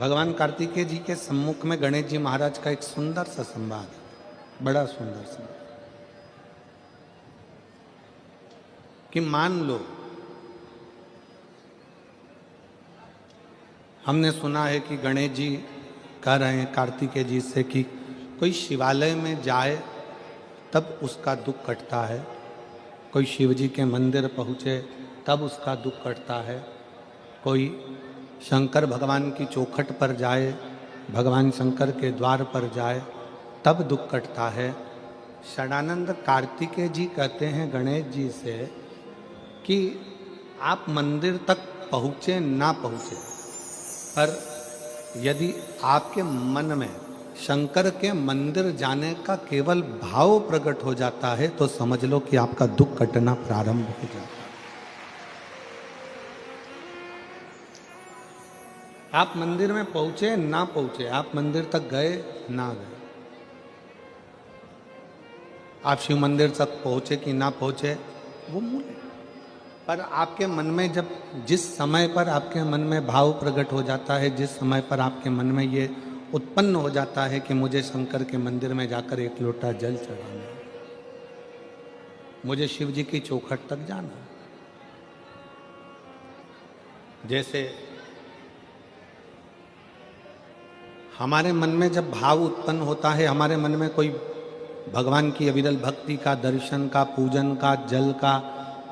भगवान कार्तिकेय जी के सम्मुख में गणेश जी महाराज का एक सुंदर सा संवाद है, बड़ा सुंदर सा, कि मान लो हमने सुना है कि गणेश जी कह रहे हैं कार्तिकेय जी से कि कोई शिवालय में जाए तब उसका दुख कटता है, कोई शिव जी के मंदिर पहुँचे तब उसका दुख कटता है, कोई शंकर भगवान की चौखट पर जाए, भगवान शंकर के द्वार पर जाए तब दुख कटता है। षडानंद कार्तिकेय जी कहते हैं गणेश जी से कि आप मंदिर तक पहुँचे ना पहुँचे, पर यदि आपके मन में शंकर के मंदिर जाने का केवल भाव प्रकट हो जाता है तो समझ लो कि आपका दुख कटना प्रारंभ हो जाता है। आप मंदिर में पहुंचे ना पहुंचे, आप मंदिर तक गए ना गए, आप शिव मंदिर तक पहुंचे कि ना पहुंचे वो मूल है, पर आपके मन में जब जिस समय पर आपके मन में भाव प्रकट हो जाता है, जिस समय पर आपके मन में ये उत्पन्न हो जाता है कि मुझे शंकर के मंदिर में जाकर एक लोटा जल चढ़ाना है, मुझे शिव जी की चौखट तक जाना है, जैसे हमारे मन में जब भाव उत्पन्न होता है, हमारे मन में कोई भगवान की अविरल भक्ति का, दर्शन का, पूजन का, जल का,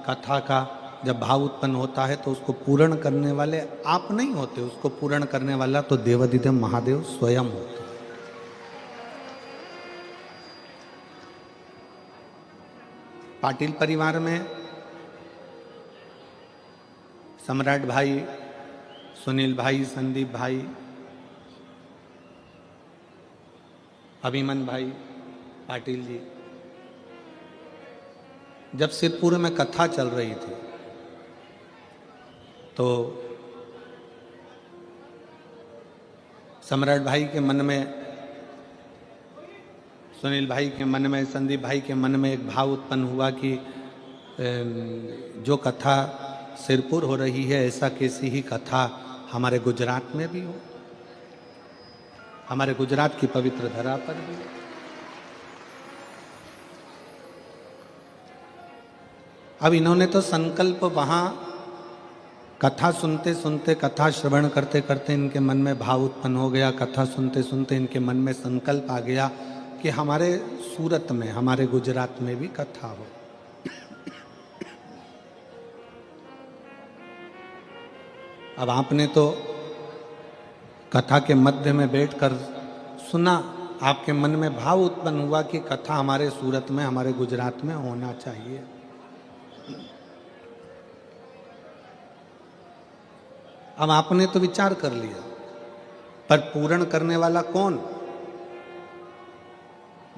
कथा का जब भाव उत्पन्न होता है तो उसको पूर्ण करने वाले आप नहीं होते, उसको पूर्ण करने वाला तो देवाधिदेव महादेव स्वयं होते। पाटिल परिवार में सम्राट भाई, सुनील भाई, संदीप भाई, अभिमन भाई पाटिल जी, जब सिरपुर में कथा चल रही थी तो सम्राट भाई के मन में, सुनील भाई के मन में, संदीप भाई के मन में एक भाव उत्पन्न हुआ कि जो कथा सिरपुर हो रही है ऐसा कैसी ही कथा हमारे गुजरात में भी हो, हमारे गुजरात की पवित्र धरा पर भी। अब इन्होंने तो संकल्प वहां कथा सुनते सुनते, कथा श्रवण करते करते इनके मन में भाव उत्पन्न हो गया, कथा सुनते सुनते इनके मन में संकल्प आ गया कि हमारे सूरत में, हमारे गुजरात में भी कथा हो। अब आपने तो कथा के मध्य में बैठकर सुना, आपके मन में भाव उत्पन्न हुआ कि कथा हमारे सूरत में, हमारे गुजरात में होना चाहिए। अब आपने तो विचार कर लिया, पर पूर्ण करने वाला कौन?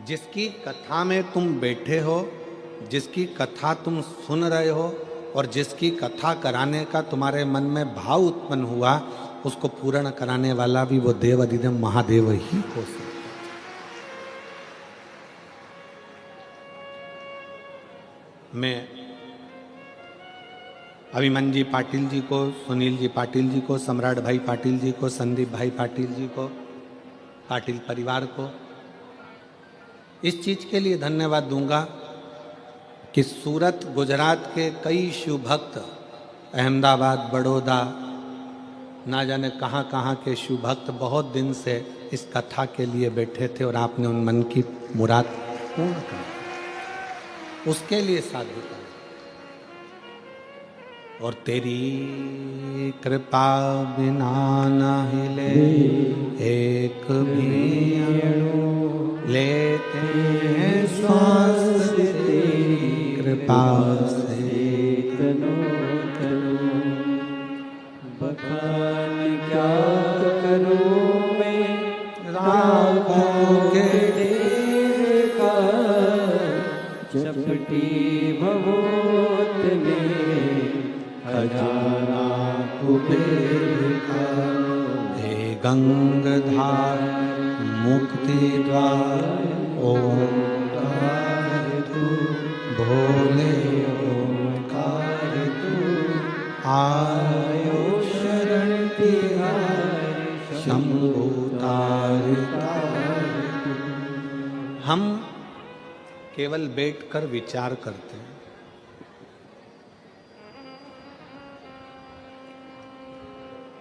जिसकी कथा में तुम बैठे हो, जिसकी कथा तुम सुन रहे हो और जिसकी कथा कराने का तुम्हारे मन में भाव उत्पन्न हुआ, उसको पूर्ण कराने वाला भी वो देवाधिदेव महादेव ही हो सकता। मैं अभिमन जी पाटिल जी को, सुनील जी पाटिल जी को, सम्राट भाई पाटिल जी को, संदीप भाई पाटिल जी को, पाटिल परिवार को इस चीज के लिए धन्यवाद दूंगा कि सूरत, गुजरात के कई शिव भक्त, अहमदाबाद, बड़ौदा, ना जाने कहाँ कहाँ के शिव भक्त बहुत दिन से इस कथा के लिए बैठे थे और आपने उन मन की मुराद पूर्ण कर, उसके लिए साधुता। और तेरी कृपा बिना न हिले एक भी अणु, लेते हैं श्वास तेरी कृपा से तनो तनो। बखान क्या करूं मैं राखों के तेरे का, चपटी भवोत में खजाना कुबेर का। हे गंगधार मुक्ति द्वार ओंकार तू, भोले ओंकार तू, आयो शरण तिहारी शंभु तार तार। हम केवल बैठकर विचार करते हैं।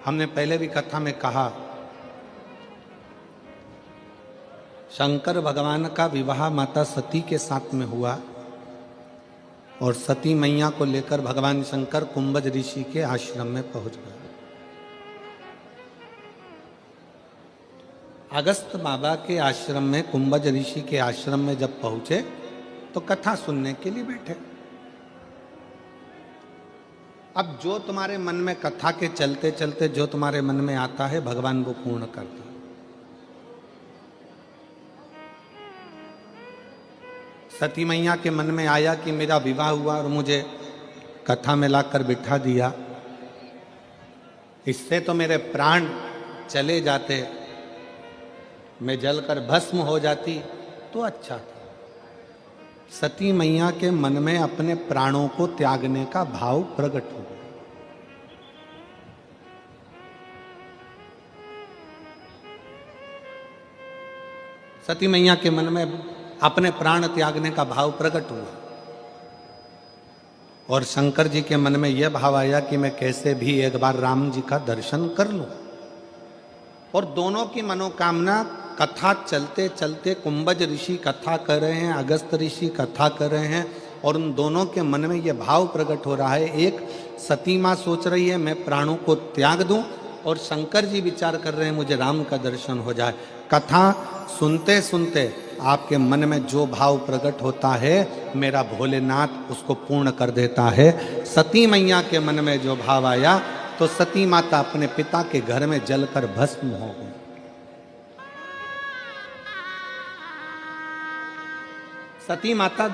हमने पहले भी कथा में कहा, शंकर भगवान का विवाह माता सती के साथ में हुआ और सती मैया को लेकर भगवान शंकर कुंभज ऋषि के आश्रम में पहुंच गए। अगस्त बाबा के आश्रम में, कुंभज ऋषि के आश्रम में जब पहुंचे तो कथा सुनने के लिए बैठे। अब जो तुम्हारे मन में कथा के चलते चलते जो तुम्हारे मन में आता है भगवान वो पूर्ण करता है। सती मैया के मन में आया कि मेरा विवाह हुआ और मुझे कथा में लाकर बिठा दिया, इससे तो मेरे प्राण चले जाते, मैं जलकर भस्म हो जाती तो अच्छा था। सती मैया के मन में अपने प्राणों को त्यागने का भाव प्रकट हो गया। सती मैया के मन में अपने प्राण त्यागने का भाव प्रकट हुआ और शंकर जी के मन में यह भाव आया कि मैं कैसे भी एक बार राम जी का दर्शन कर लूं। और दोनों की मनोकामना, कथा चलते चलते कुंभज ऋषि कथा कर रहे हैं, अगस्त ऋषि कथा कर रहे हैं और उन दोनों के मन में यह भाव प्रकट हो रहा है। एक सती माँ सोच रही है मैं प्राणों को त्याग दूं और शंकर जी विचार कर रहे हैं मुझे राम का दर्शन हो जाए। कथा सुनते सुनते आपके मन में जो भाव प्रकट होता है मेरा भोलेनाथ उसको पूर्ण कर देता है। सती मैया के मन में जो भाव आया तो सती माता अपने पिता के घर में जलकर भस्म हो गई। सती माता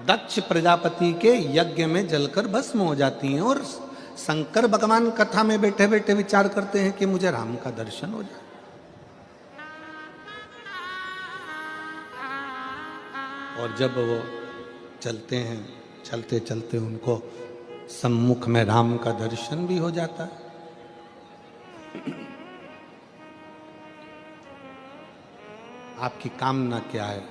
दक्ष प्रजापति के यज्ञ में जलकर भस्म हो जाती हैं और शंकर भगवान कथा में बैठे बैठे विचार करते हैं कि मुझे राम का दर्शन हो जाए। और जब वो चलते हैं, चलते चलते उनको सम्मुख में राम का दर्शन भी हो जाता है। आपकी कामना क्या है?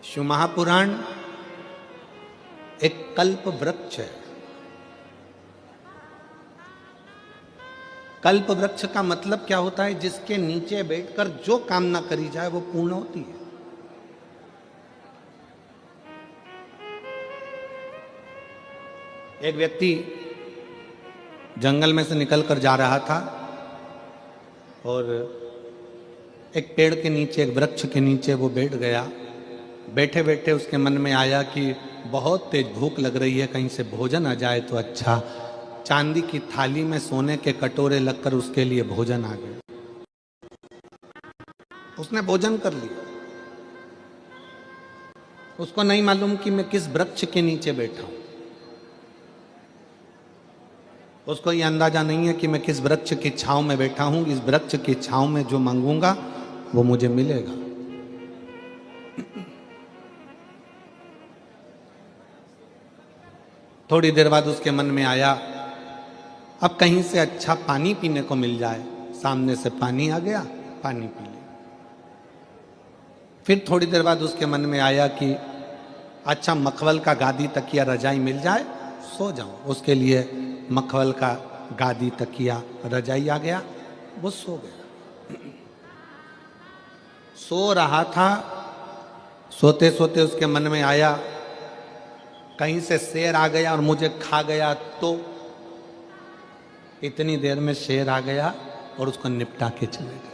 शिव महापुराण एक कल्प वृक्ष है। कल्प वृक्ष का मतलब क्या होता है? जिसके नीचे बैठकर जो कामना करी जाए वो पूर्ण होती है। एक व्यक्ति जंगल में से निकलकर जा रहा था और एक पेड़ के नीचे, एक वृक्ष के नीचे वो बैठ गया। बैठे बैठे उसके मन में आया कि बहुत तेज भूख लग रही है, कहीं से भोजन आ जाए तो अच्छा। चांदी की थाली में सोने के कटोरे लगकर उसके लिए भोजन आ गए। उसने भोजन कर लिया। उसको नहीं मालूम कि मैं किस वृक्ष के नीचे बैठा हूं। उसको यह अंदाजा नहीं है कि मैं किस वृक्ष की छांव में बैठा हूं। इस वृक्ष की छांव में जो मांगूंगा वो मुझे मिलेगा। थोड़ी देर बाद उसके मन में आया अब कहीं से अच्छा पानी पीने को मिल जाए। सामने से पानी आ गया, पानी पी लिया। फिर थोड़ी देर बाद उसके मन में आया कि अच्छा मखमल का गादी तकिया रजाई मिल जाए, सो जाऊं। उसके लिए मखमल का गादी तकिया रजाई आ गया, वो सो गया। सो रहा था, सोते सोते उसके मन में आया कहीं से शेर आ गया और मुझे खा गया तो। इतनी देर में शेर आ गया और उसको निपटा के चले गया।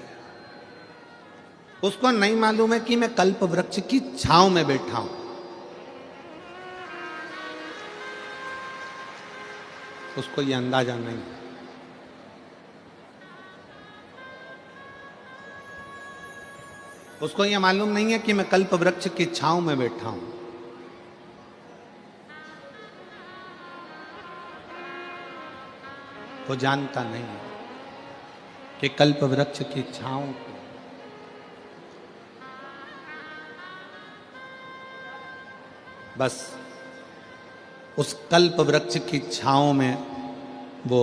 उसको नहीं मालूम है कि मैं कल्प वृक्ष की छांव में बैठा हूं। उसको ये अंदाजा नहीं। उसको ये मालूम नहीं है कि मैं कल्प वृक्ष की छांव में बैठा हूं। वो जानता नहीं है कि कल्प वृक्ष की छांव बस उस कल्प वृक्ष की छाँव में वो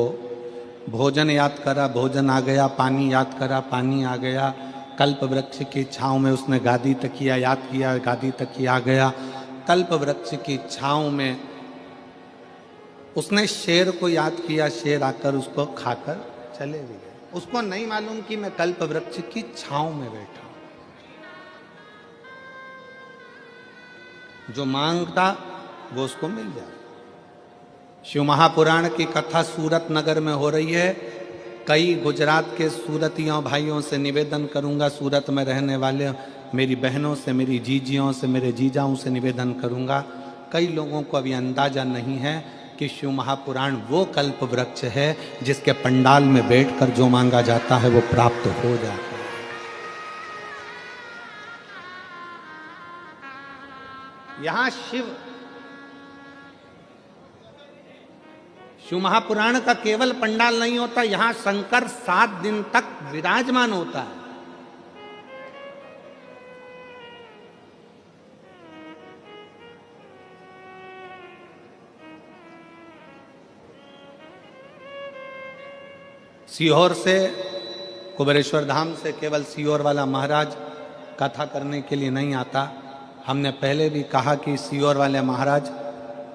भोजन याद करा, भोजन आ गया, पानी याद करा, पानी आ गया। कल्प वृक्ष की छाँव में उसने गादी तकिया याद किया, गादी तकिया आ गया। कल्प वृक्ष की छाँव में उसने शेर को याद किया, शेर आकर उसको खाकर चले भी गए। उसको नहीं मालूम कि मैं कल्प वृक्ष की छाँव में बैठा हूं। जो मांगता वो उसको मिल जाए। शिव महापुराण की कथा सूरत नगर में हो रही है। कई गुजरात के सूरतियों भाइयों से निवेदन करूंगा, सूरत में रहने वाले मेरी बहनों से, मेरी जीजियों से, मेरे जीजाओं से निवेदन करूंगा। कई लोगों को अभी अंदाजा नहीं है कि शिव महापुराण वो कल्प वृक्ष है जिसके पंडाल में बैठकर जो मांगा जाता है वो प्राप्त हो जाता है। यहां शिव महापुराण का केवल पंडाल नहीं होता, यहां शंकर 7 दिन तक विराजमान होता है। सीहोर से, कुबेरेश्वर धाम से केवल सीहोर वाला महाराज कथा करने के लिए नहीं आता। हमने पहले भी कहा कि सीहोर वाले महाराज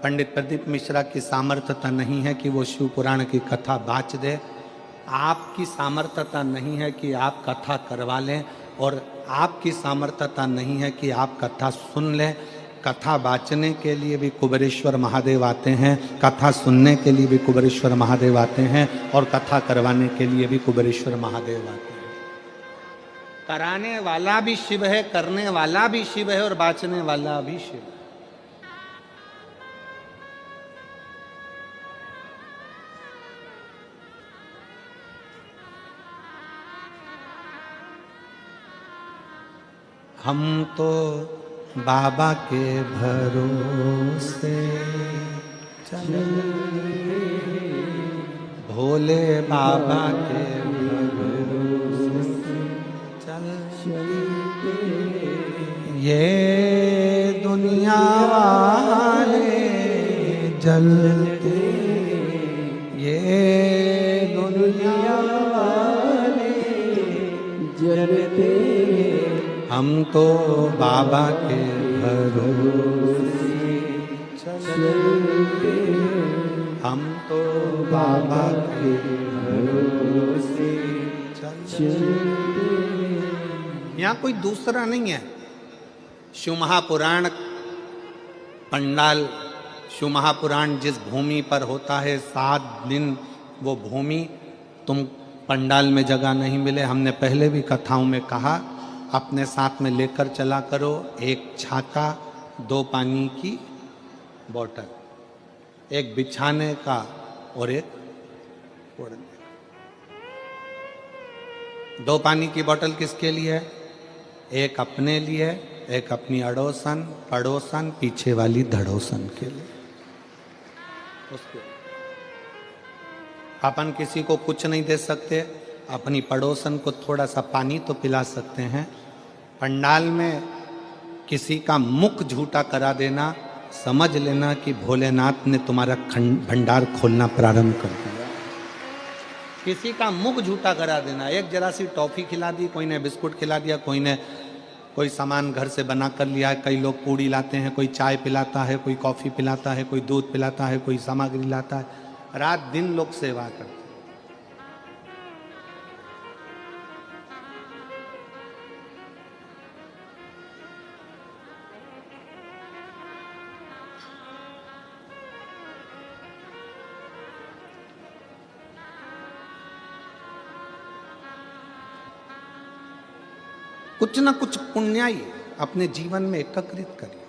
पंडित प्रदीप मिश्रा की सामर्थ्यता नहीं है कि वो शिव पुराण की कथा बाँच दे। आपकी सामर्थ्यता नहीं है कि आप कथा करवा लें, और आपकी सामर्थ्यता नहीं है कि आप कथा सुन लें। कथा बाँचने के लिए भी कुबेरेश्वर महादेव आते हैं, कथा सुनने के लिए भी कुबेरेश्वर महादेव आते हैं, और कथा करवाने के लिए भी कुबेरेश्वर महादेव आते हैं। कराने वाला भी शिव है, करने वाला भी शिव है, और बाँचने वाला भी शिव है। हम तो बाबा के भरोसे चले, भोले बाबा के भरोसे चले। ये दुनिया वाले जलते, ये दुनिया वाले जलते, हम तो बाबा के भरोसे चलते, हम तो बाबा के भरोसे चलते। यहाँ कोई दूसरा नहीं है। शिव महापुराण पंडाल, शिव महापुराण जिस भूमि पर होता है 7 दिन, वो भूमि तुम पंडाल में जगह नहीं मिले। हमने पहले भी कथाओं में कहा, अपने साथ में लेकर चला करो 1 छाता, 2 पानी की बोतल, 1 बिछाने का और 1 ओढ़ने का। 2 पानी की बोतल किसके लिए है? 1 अपने लिए, 1 अपनी अड़ोसन पड़ोसन पीछे वाली धड़ोसन के लिए। उसके अपन किसी को कुछ नहीं दे सकते, अपनी पड़ोसन को थोड़ा सा पानी तो पिला सकते हैं। पंडाल में किसी का मुख झूठा करा देना, समझ लेना कि भोलेनाथ ने तुम्हारा भंडार खोलना प्रारंभ कर दिया। किसी का मुख झूठा करा देना, एक जरा सी टॉफी खिला दी, कोई ने बिस्कुट खिला दिया, कोई ने कोई सामान घर से बना कर लिया है। कई लोग पूड़ी लाते हैं, कोई चाय पिलाता है, कोई कॉफ़ी पिलाता है, कोई दूध पिलाता है, कोई सामग्री लाता है। रात दिन लोग सेवा करते हैं। कुछ ना कुछ पुण्याई अपने जीवन में एकत्रित करिए।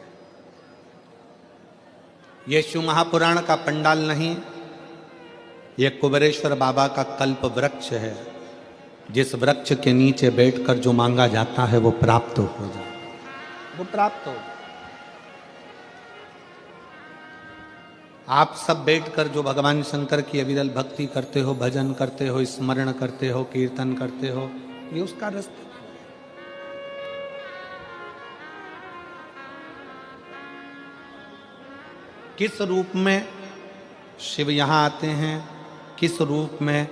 ये शिव महापुराण का पंडाल नहीं, ये कुबेरेश्वर बाबा का कल्प वृक्ष है, जिस वृक्ष के नीचे बैठकर जो मांगा जाता है वो प्राप्त हो जाए, वो प्राप्त हो। आप सब बैठकर जो भगवान शंकर की अविरल भक्ति करते हो, भजन करते हो, स्मरण करते हो, कीर्तन करते हो, ये उसका रास्ता। किस रूप में शिव यहाँ आते हैं, किस रूप में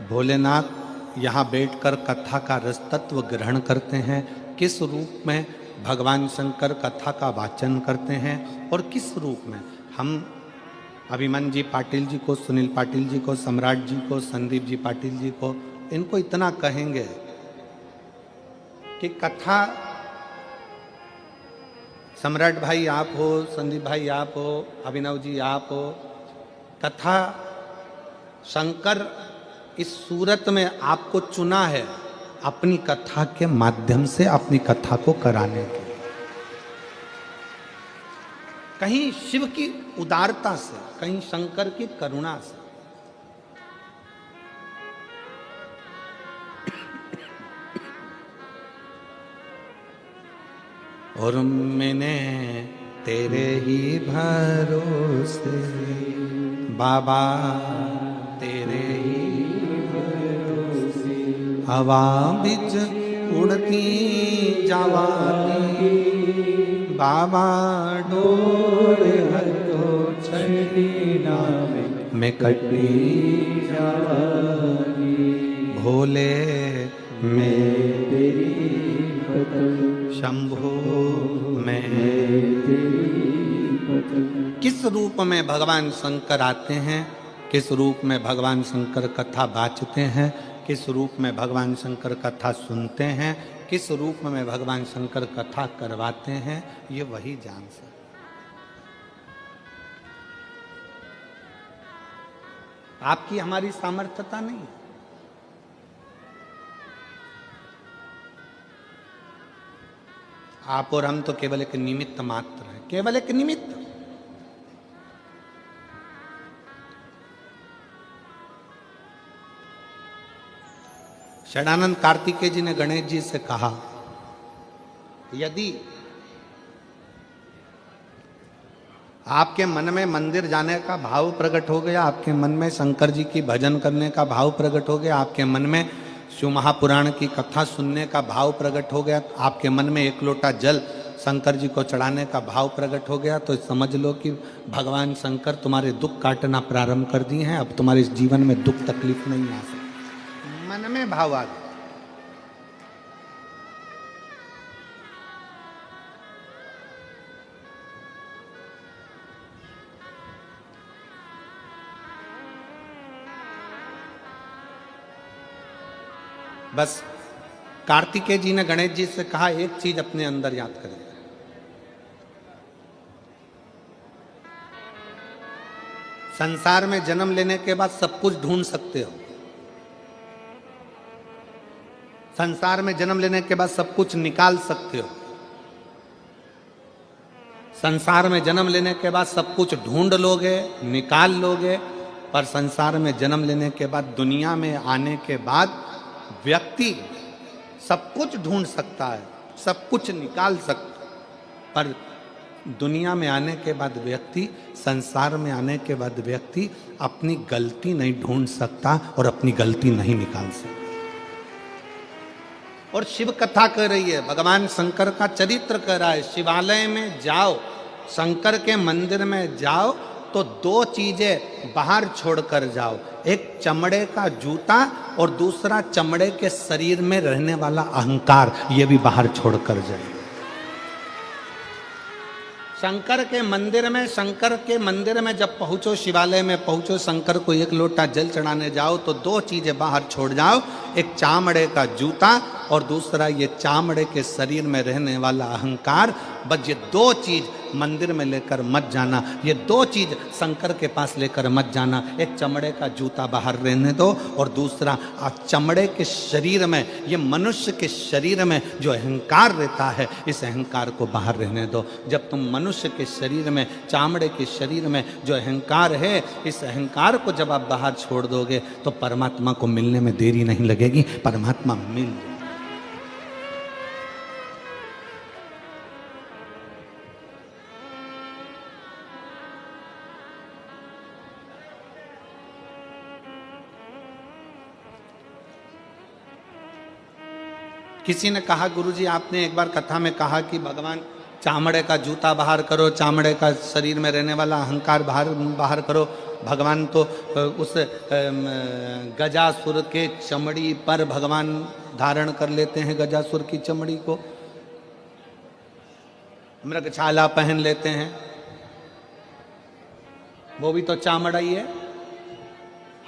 भोलेनाथ यहाँ बैठकर कथा का रस तत्व ग्रहण करते हैं, किस रूप में भगवान शंकर कथा का वाचन करते हैं, और किस रूप में हम अभिमन्यु जी पाटिल जी को, सुनील पाटिल जी को, सम्राट जी को, संदीप जी पाटिल जी को, इनको इतना कहेंगे कि कथा सम्राट भाई आप हो, संदीप भाई आप हो, अभिनव जी आप हो, कथा शंकर इस सूरत में आपको चुना है अपनी कथा के माध्यम से अपनी कथा को कराने के। कहीं शिव की उदारता से, कहीं शंकर की करुणा से। और मैंने तेरे ही भरोसे बाबा, तेरे ही भरोसे हवा बिच उड़ती जवानी बाबा, डोर हथो छड़ी नामे मैं कटी जवानी, भोले मैं तेरी शंभो मैं तेरी। किस रूप में भगवान शंकर आते हैं, किस रूप में भगवान शंकर कथा बाचते हैं, किस रूप में भगवान शंकर कथा सुनते हैं, किस रूप में भगवान शंकर कथा करवाते हैं, ये वही जान सकते। आपकी हमारी सामर्थ्यता नहीं है। आप और हम तो केवल एक निमित्त मात्र हैं, केवल एक निमित्त। षडानंद कार्तिकेय जी ने गणेश जी से कहा, यदि आपके मन में मंदिर जाने का भाव प्रकट हो गया, आपके मन में शंकर जी की भजन करने का भाव प्रकट हो गया, आपके मन में शिव महापुराण की कथा सुनने का भाव प्रकट हो गया, आपके मन में एक लोटा जल शंकर जी को चढ़ाने का भाव प्रकट हो गया, तो समझ लो कि भगवान शंकर तुम्हारे दुख काटना प्रारंभ कर दिए हैं। अब तुम्हारे इस जीवन में दुख तकलीफ नहीं आ सकती। मन में भाव आ गया। बस कार्तिकेय जी ने गणेश जी से कहा, एक चीज अपने अंदर याद करें, संसार में जन्म लेने के बाद सब कुछ ढूंढ सकते हो, संसार में जन्म लेने के बाद सब कुछ निकाल सकते हो, संसार में जन्म लेने के बाद सब कुछ ढूंढ लोगे, निकाल लोगे, पर संसार में जन्म लेने के बाद, दुनिया में आने के बाद व्यक्ति सब कुछ ढूंढ सकता है, सब कुछ निकाल सकता, पर दुनिया में आने के बाद व्यक्ति, संसार में आने के बाद व्यक्ति अपनी गलती नहीं ढूंढ सकता और अपनी गलती नहीं निकाल सकता। और शिव कथा कर रही है, भगवान शंकर का चरित्र कर रहा है। शिवालय में जाओ, शंकर के मंदिर में जाओ तो दो चीजें बाहर छोड़कर जाओ, एक चमड़े का जूता और दूसरा चमड़े के शरीर में रहने वाला अहंकार, ये भी बाहर छोड़कर जाए। शंकर के मंदिर में जब पहुंचो, शिवालय में पहुंचो, शंकर को एक लोटा जल चढ़ाने जाओ तो दो चीजें बाहर छोड़ जाओ, एक चामड़े का जूता और दूसरा ये चामड़े के शरीर में रहने वाला अहंकार। बस ये दो चीज मंदिर में लेकर मत जाना, ये दो चीज शंकर के पास लेकर मत जाना। एक चमड़े का जूता बाहर रहने दो और दूसरा चमड़े के शरीर में, ये मनुष्य के शरीर में जो अहंकार रहता है, इस अहंकार को बाहर रहने दो। जब तुम मनुष्य के शरीर में, चामड़े के शरीर में जो अहंकार है, इस अहंकार को जब आप बाहर छोड़ दोगे तो परमात्मा को मिलने में देरी नहीं लगेगी, परमात्मा मिल जाएगा। किसी ने कहा, गुरुजी आपने एक बार कथा में कहा कि भगवान चामड़े का जूता बाहर करो, चामड़े का शरीर में रहने वाला अहंकार बाहर बाहर करो। भगवान तो उस गजासुर के चमड़ी पर भगवान धारण कर लेते हैं, गजासुर की चमड़ी को मृगछाला पहन लेते हैं, वो भी तो चामड़ा ही है।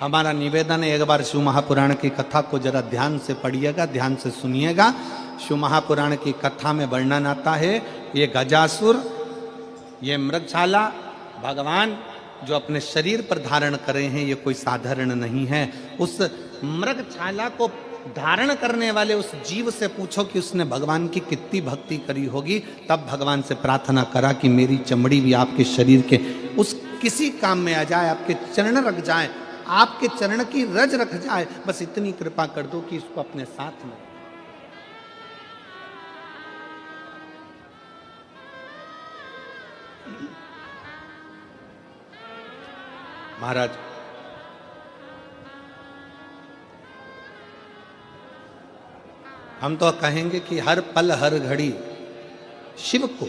हमारा निवेदन है, एक बार शिव महापुराण की कथा को जरा ध्यान से पढ़िएगा, ध्यान से सुनिएगा। शिव महापुराण की कथा में वर्णन आता है, ये गजासुर, ये मृगछाला भगवान जो अपने शरीर पर धारण करे हैं, ये कोई साधारण नहीं है। उस मृगछाला को धारण करने वाले उस जीव से पूछो कि उसने भगवान की कितनी भक्ति करी होगी। तब भगवान से प्रार्थना करा कि मेरी चमड़ी भी आपके शरीर के उस किसी काम में आ जाए, आपके चरण रख जाए, आपके चरण की रज रख जाए, बस इतनी कृपा कर दो कि इसको अपने साथ में। महाराज हम तो कहेंगे कि हर पल हर घड़ी शिव को,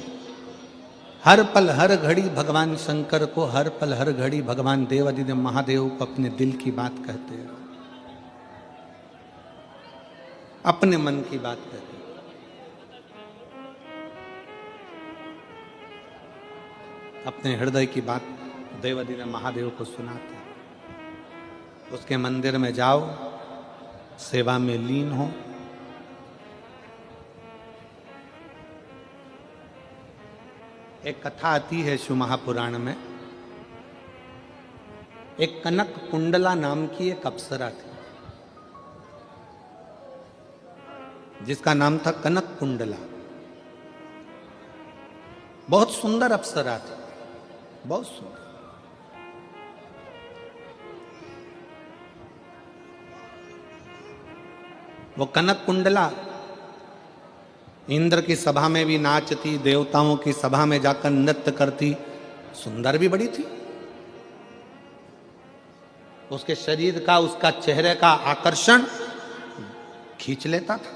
हर पल हर घड़ी भगवान शंकर को, हर पल हर घड़ी भगवान देवादिदेव महादेव को अपने दिल की बात कहते हैं, अपने मन की बात कहते हैं। अपने हृदय की बात देवादिदेव महादेव को सुनाते हैं। उसके मंदिर में जाओ, सेवा में लीन हो, एक कथा आती है शिव महापुराण में। एक कनक कुंडला नाम की एक अप्सरा थी, जिसका नाम था कनक कुंडला। बहुत सुंदर अप्सरा थी, बहुत सुंदर। वो कनक कुंडला इंद्र की सभा में भी नाचती, देवताओं की सभा में जाकर नृत्य करती, सुंदर भी बड़ी थी। उसके शरीर का, उसका चेहरे का आकर्षण खींच लेता था।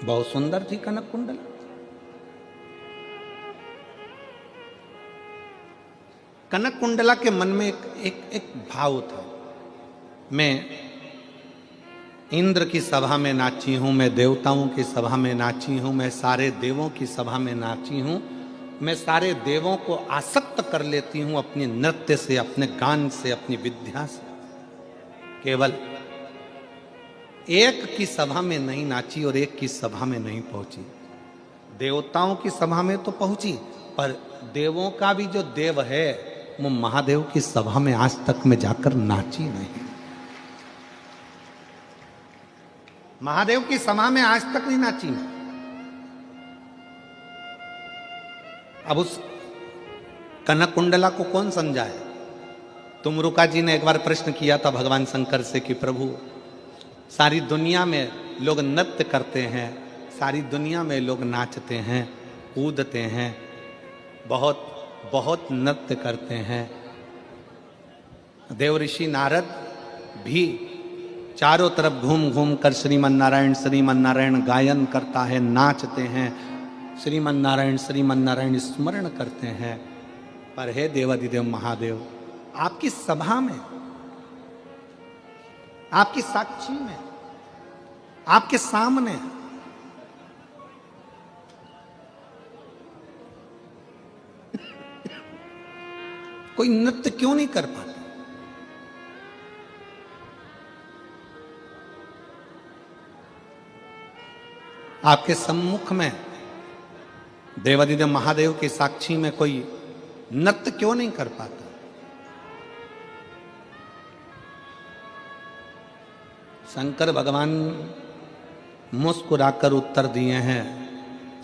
बहुत सुंदर थी कनक कुंडला। कनक कुंडला के मन में एक भाव था, मैं इंद्र की सभा में नाची हूं, मैं देवताओं की सभा में नाची हूं, मैं सारे देवों की सभा में नाची हूं, मैं सारे देवों को आसक्त कर लेती हूं अपने नृत्य से, अपने गान से, अपनी विद्या से। केवल एक की सभा में नहीं नाची और एक की सभा में नहीं पहुंची। देवताओं की सभा में तो पहुंची, पर देवों का भी जो देव है वो महादेव की सभा में आज तक में जाकर नाची नहीं। महादेव की सभा में आज तक नहीं नाची। अब उस कनक कुंडला को कौन समझाए? तुमरुका जी ने एक बार प्रश्न किया था भगवान शंकर से कि प्रभु, सारी दुनिया में लोग नृत्य करते हैं, सारी दुनिया में लोग नाचते हैं, कूदते हैं, बहुत बहुत नृत्य करते हैं। देव ऋषि नारद भी चारों तरफ घूम घूम कर श्रीमन नारायण गायन करता है, नाचते हैं, श्रीमन नारायण स्मरण करते हैं। पर हे देवादिदेव महादेव, आपकी सभा में, आपकी साक्षी में, आपके सामने कोई नृत्य क्यों नहीं कर पाता? आपके सम्मुख में देवादिदेव महादेव की साक्षी में कोई नृत्य क्यों नहीं कर पाता? शंकर भगवान मुस्कुराकर उत्तर दिए हैं।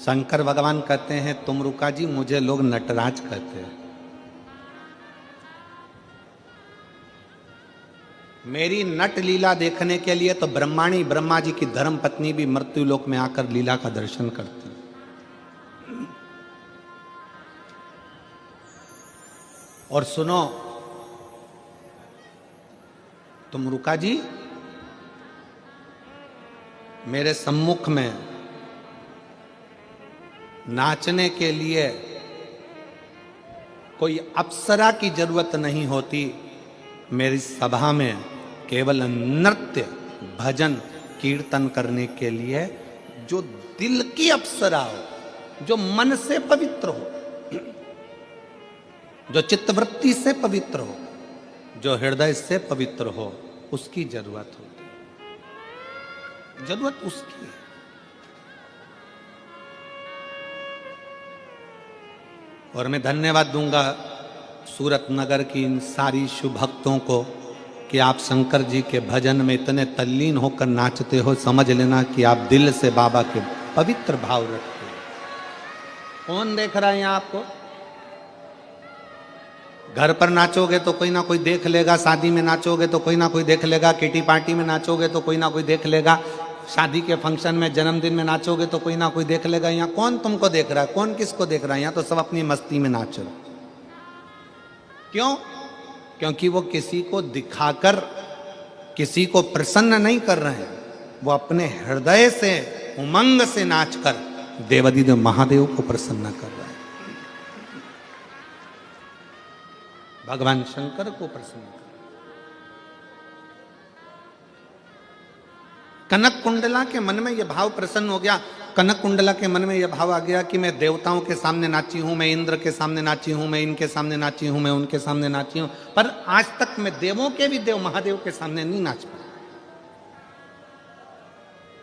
शंकर भगवान कहते हैं, तुमरुका जी, मुझे लोग नटराज कहते हैं। मेरी नट लीला देखने के लिए तो ब्रह्मा जी की धर्म पत्नी भी मृत्यु लोक में आकर लीला का दर्शन करती है। और सुनो तुमरुका जी, मेरे सम्मुख में नाचने के लिए कोई अप्सरा की जरूरत नहीं होती। मेरी सभा में केवल नृत्य भजन कीर्तन करने के लिए जो दिल की अप्सरा हो, जो मन से पवित्र हो, जो चित्तवृत्ति से पवित्र हो, जो हृदय से पवित्र हो, उसकी जरूरत होती है। जरूरत उसकी है। और मैं धन्यवाद दूंगा सूरत नगर की इन सारी शुभ भक्तों को कि आप शंकर जी के भजन में इतने तल्लीन होकर नाचते हो। समझ लेना कि आप दिल से बाबा के पवित्र भाव रखते हो। कौन देख रहा है यहाँ आपको? घर पर नाचोगे तो कोई ना कोई देख लेगा, शादी में नाचोगे तो कोई ना कोई देख लेगा, किटी पार्टी में नाचोगे तो कोई ना कोई देख लेगा, शादी के फंक्शन में जन्मदिन में नाचोगे तो कोई ना कोई देख लेगा। यहाँ कौन तुमको देख रहा है? कौन किसको देख रहा है? यहाँ तो सब अपनी मस्ती में नाच रहे। क्यों? क्योंकि वो किसी को दिखाकर किसी को प्रसन्न नहीं कर रहे हैं, वो अपने हृदय से उमंग से नाचकर देवादिदेव महादेव को प्रसन्न कर रहे हैं, भगवान शंकर को प्रसन्न कर। कनक कुंडला के मन में यह भाव प्रसन्न हो गया। कनक कुंडला के मन में यह भाव आ गया कि मैं देवताओं के सामने नाची हूं, मैं इंद्र के सामने नाची हूं, मैं इनके सामने नाची हूं, मैं उनके सामने नाची हूं, पर आज तक मैं देवों के भी देव महादेव के सामने नहीं नाच पाया।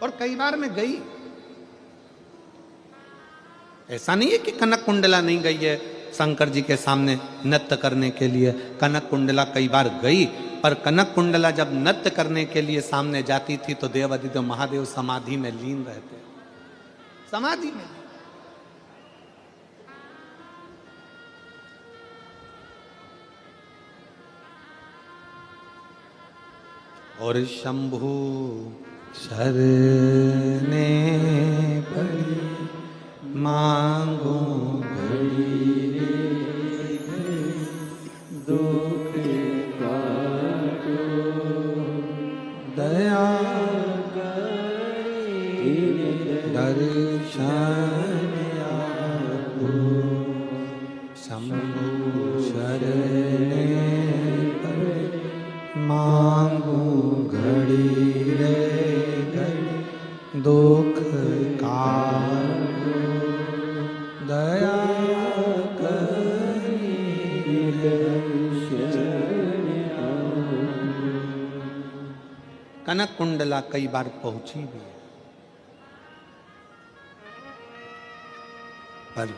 और कई बार मैं गई, ऐसा नहीं है कि कनक कुंडला नहीं गई है शंकर जी के सामने नृत्य करने के लिए। कनक कुंडला कई बार गई, पर कनक कुंडला जब नृत्य करने के लिए सामने जाती थी तो देवादिदेव महादेव समाधि में लीन रहते, समाधि में। और शंभु शरणे पड़ी मांगो घड़ी दुख काटो दया करी दर्शन आपको शंभु शरणे पड़े मांगो घड़ी रे घड़ी दुख काटो दया करी कनक कुंडला कई बार पहुंची भी है, पर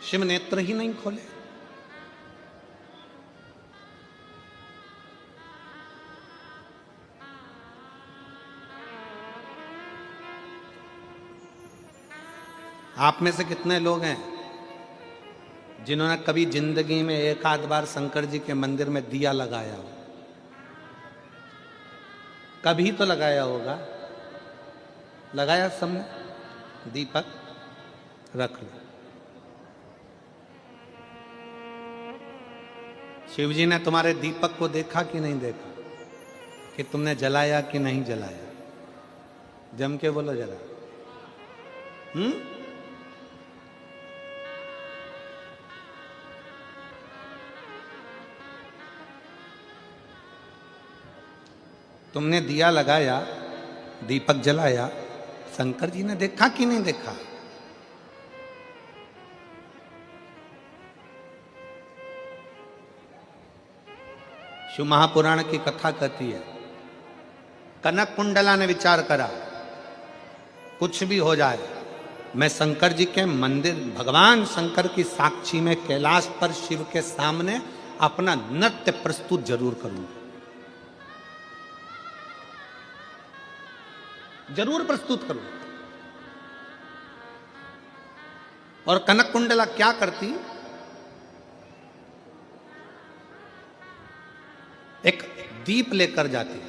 शिव नेत्र ही नहीं खोले। आप में से कितने लोग हैं जिन्होंने कभी जिंदगी में एक आध बार शंकर जी के मंदिर में दिया लगाया हो? कभी तो लगाया होगा। लगाया सबने? दीपक रख लो। शिव जी ने तुम्हारे दीपक को देखा कि नहीं देखा, कि तुमने जलाया कि नहीं जलाया? जम के बोलो जरा। तुमने दिया लगाया, दीपक जलाया, शंकर जी ने देखा कि नहीं देखा? शिव महापुराण की कथा कहती है, कनक कुंडला ने विचार करा, कुछ भी हो जाए मैं शंकर जी के मंदिर, भगवान शंकर की साक्षी में कैलाश पर शिव के सामने अपना नृत्य प्रस्तुत जरूर करूंगा, जरूर प्रस्तुत करूं। और कनक कुंडला क्या करती? एक दीप लेकर जाती,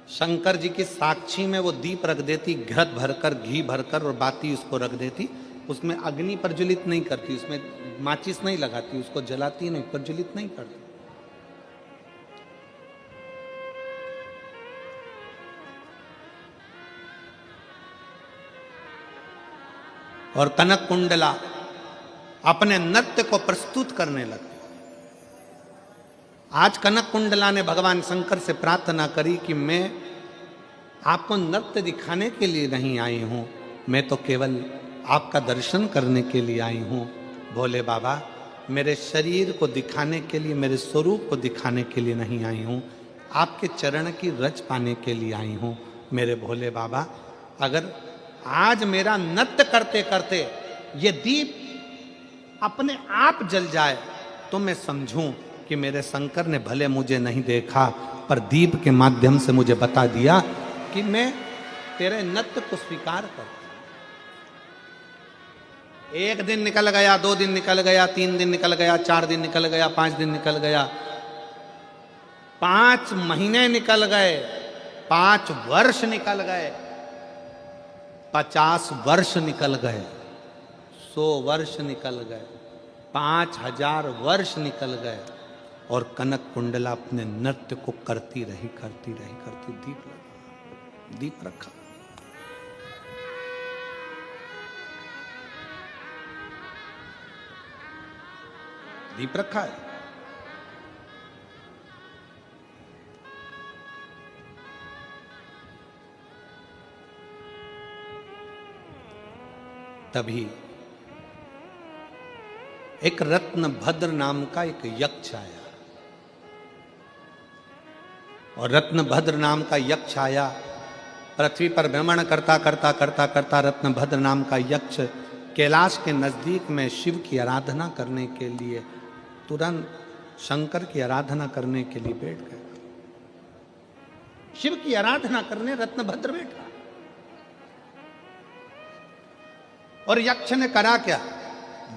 शंकर जी की साक्षी में वो दीप रख देती, घृत भरकर, घी भरकर, और बाती उसको रख देती। उसमें अग्नि प्रज्वलित नहीं करती, उसमें माचिस नहीं लगाती, उसको जलाती नहीं, प्रज्वलित नहीं करती। और कनक कुंडला अपने नृत्य को प्रस्तुत करने लगती। आज कनक कुंडला ने भगवान शंकर से प्रार्थना करी कि मैं आपको नृत्य दिखाने के लिए नहीं आई हूं, मैं तो केवल आपका दर्शन करने के लिए आई हूं। भोले बाबा, मेरे शरीर को दिखाने के लिए, मेरे स्वरूप को दिखाने के लिए नहीं आई हूं, आपके चरण की रज पाने के लिए आई हूं। मेरे भोले बाबा, अगर आज मेरा नृत्य करते करते ये दीप अपने आप जल जाए तो मैं समझूं कि मेरे शंकर ने भले मुझे नहीं देखा, पर दीप के माध्यम से मुझे बता दिया कि मैं तेरे नृत्य को स्वीकार करता। एक दिन निकल गया, 2 दिन निकल गया, 3 दिन निकल गया, 4 दिन निकल गया, 5 दिन निकल गया, 5 महीने निकल गए, 5 वर्ष निकल गए, 50 वर्ष निकल गए, 100 वर्ष निकल गए, 5000 वर्ष निकल गए, और कनक कुंडला अपने नृत्य को करती रही। दीप रखा। दीप रखा है। तभी एक रत्नभद्र नाम का एक यक्ष आया, और रत्नभद्र नाम का यक्ष आया। पृथ्वी पर भ्रमण करता करता रत्नभद्र नाम का यक्ष कैलाश के नजदीक में शिव की आराधना करने के लिए, तुरंत शंकर की आराधना करने के लिए बैठ गया। शिव की आराधना करने रत्नभद्र बैठा, और यक्ष ने करा क्या?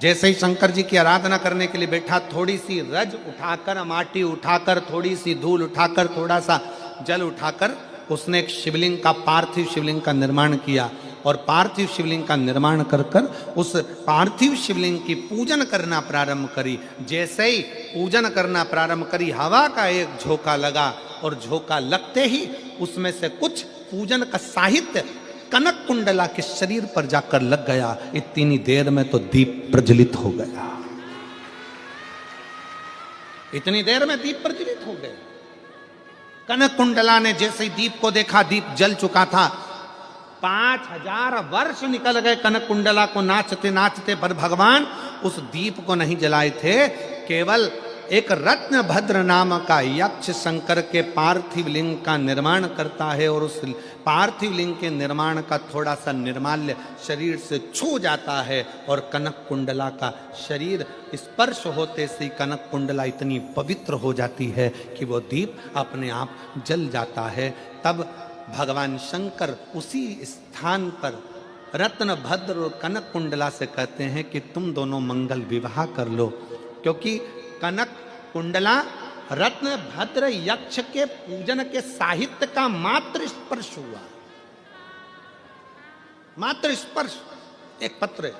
जैसे ही शंकर जी की आराधना करने के लिए बैठा, थोड़ी सी रज उठाकर, माटी उठाकर, थोड़ी सी धूल उठाकर, थोड़ा सा जल उठाकर उसने एक शिवलिंग का, पार्थिव शिवलिंग का निर्माण किया, और पार्थिव शिवलिंग का निर्माण कर उस पार्थिव शिवलिंग की पूजन करना प्रारंभ करी। जैसे ही पूजन करना प्रारंभ करी, हवा का एक झोंका लगा, और झोंका लगते ही उसमें से कुछ पूजन का साहित्य कनक कुंडला के शरीर पर जाकर लग गया। इतनी देर में तो दीप प्रज्वलित हो गया। इतनी देर में दीप प्रज्वलित हो गए। कनक कुंडला ने जैसे ही दीप को देखा, दीप जल चुका था। 5000 वर्ष निकल गए कनक कुंडला को नाचते नाचते, पर भगवान उस दीप को नहीं जलाए थे। केवल एक रत्नभद्र नाम का यक्ष शंकर के पार्थिव लिंग का निर्माण करता है, और उस पार्थिव लिंग के निर्माण का थोड़ा सा निर्माल्य शरीर से छू जाता है, और कनक कुंडला का शरीर स्पर्श होते से कनक कुंडला इतनी पवित्र हो जाती है कि वो दीप अपने आप जल जाता है। तब भगवान शंकर उसी स्थान पर रत्नभद्र और कनक कुंडला से कहते हैं कि तुम दोनों मंगल विवाह कर लो, क्योंकि कनक कुंडला रत्नभद्र यक्ष के पूजन के साहित्य का मात्र स्पर्श हुआ। मात्र स्पर्श, एक पत्र।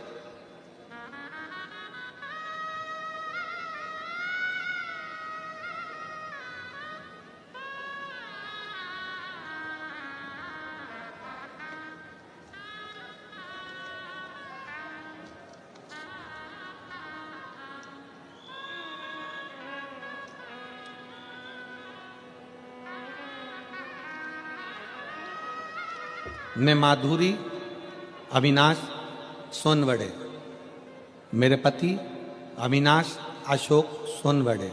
मैं माधुरी अविनाश सोनवड़े, मेरे पति अविनाश अशोक सोनवड़े,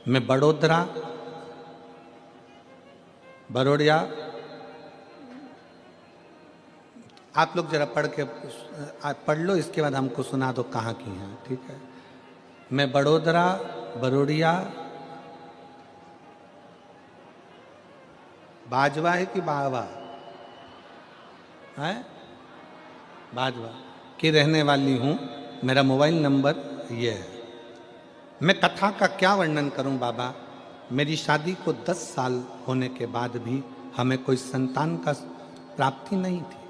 मैं बड़ोड़िया। आप लोग जरा पढ़ लो, इसके बाद हमको सुना दो कहाँ की हैं, ठीक है? मैं बड़ोड़िया बाजवा है कि बावा है? बाजवा की रहने वाली हूँ। मेरा मोबाइल नंबर ये है। मैं कथा का क्या वर्णन करूं बाबा। मेरी शादी को 10 साल होने के बाद भी हमें कोई संतान का प्राप्ति नहीं थी।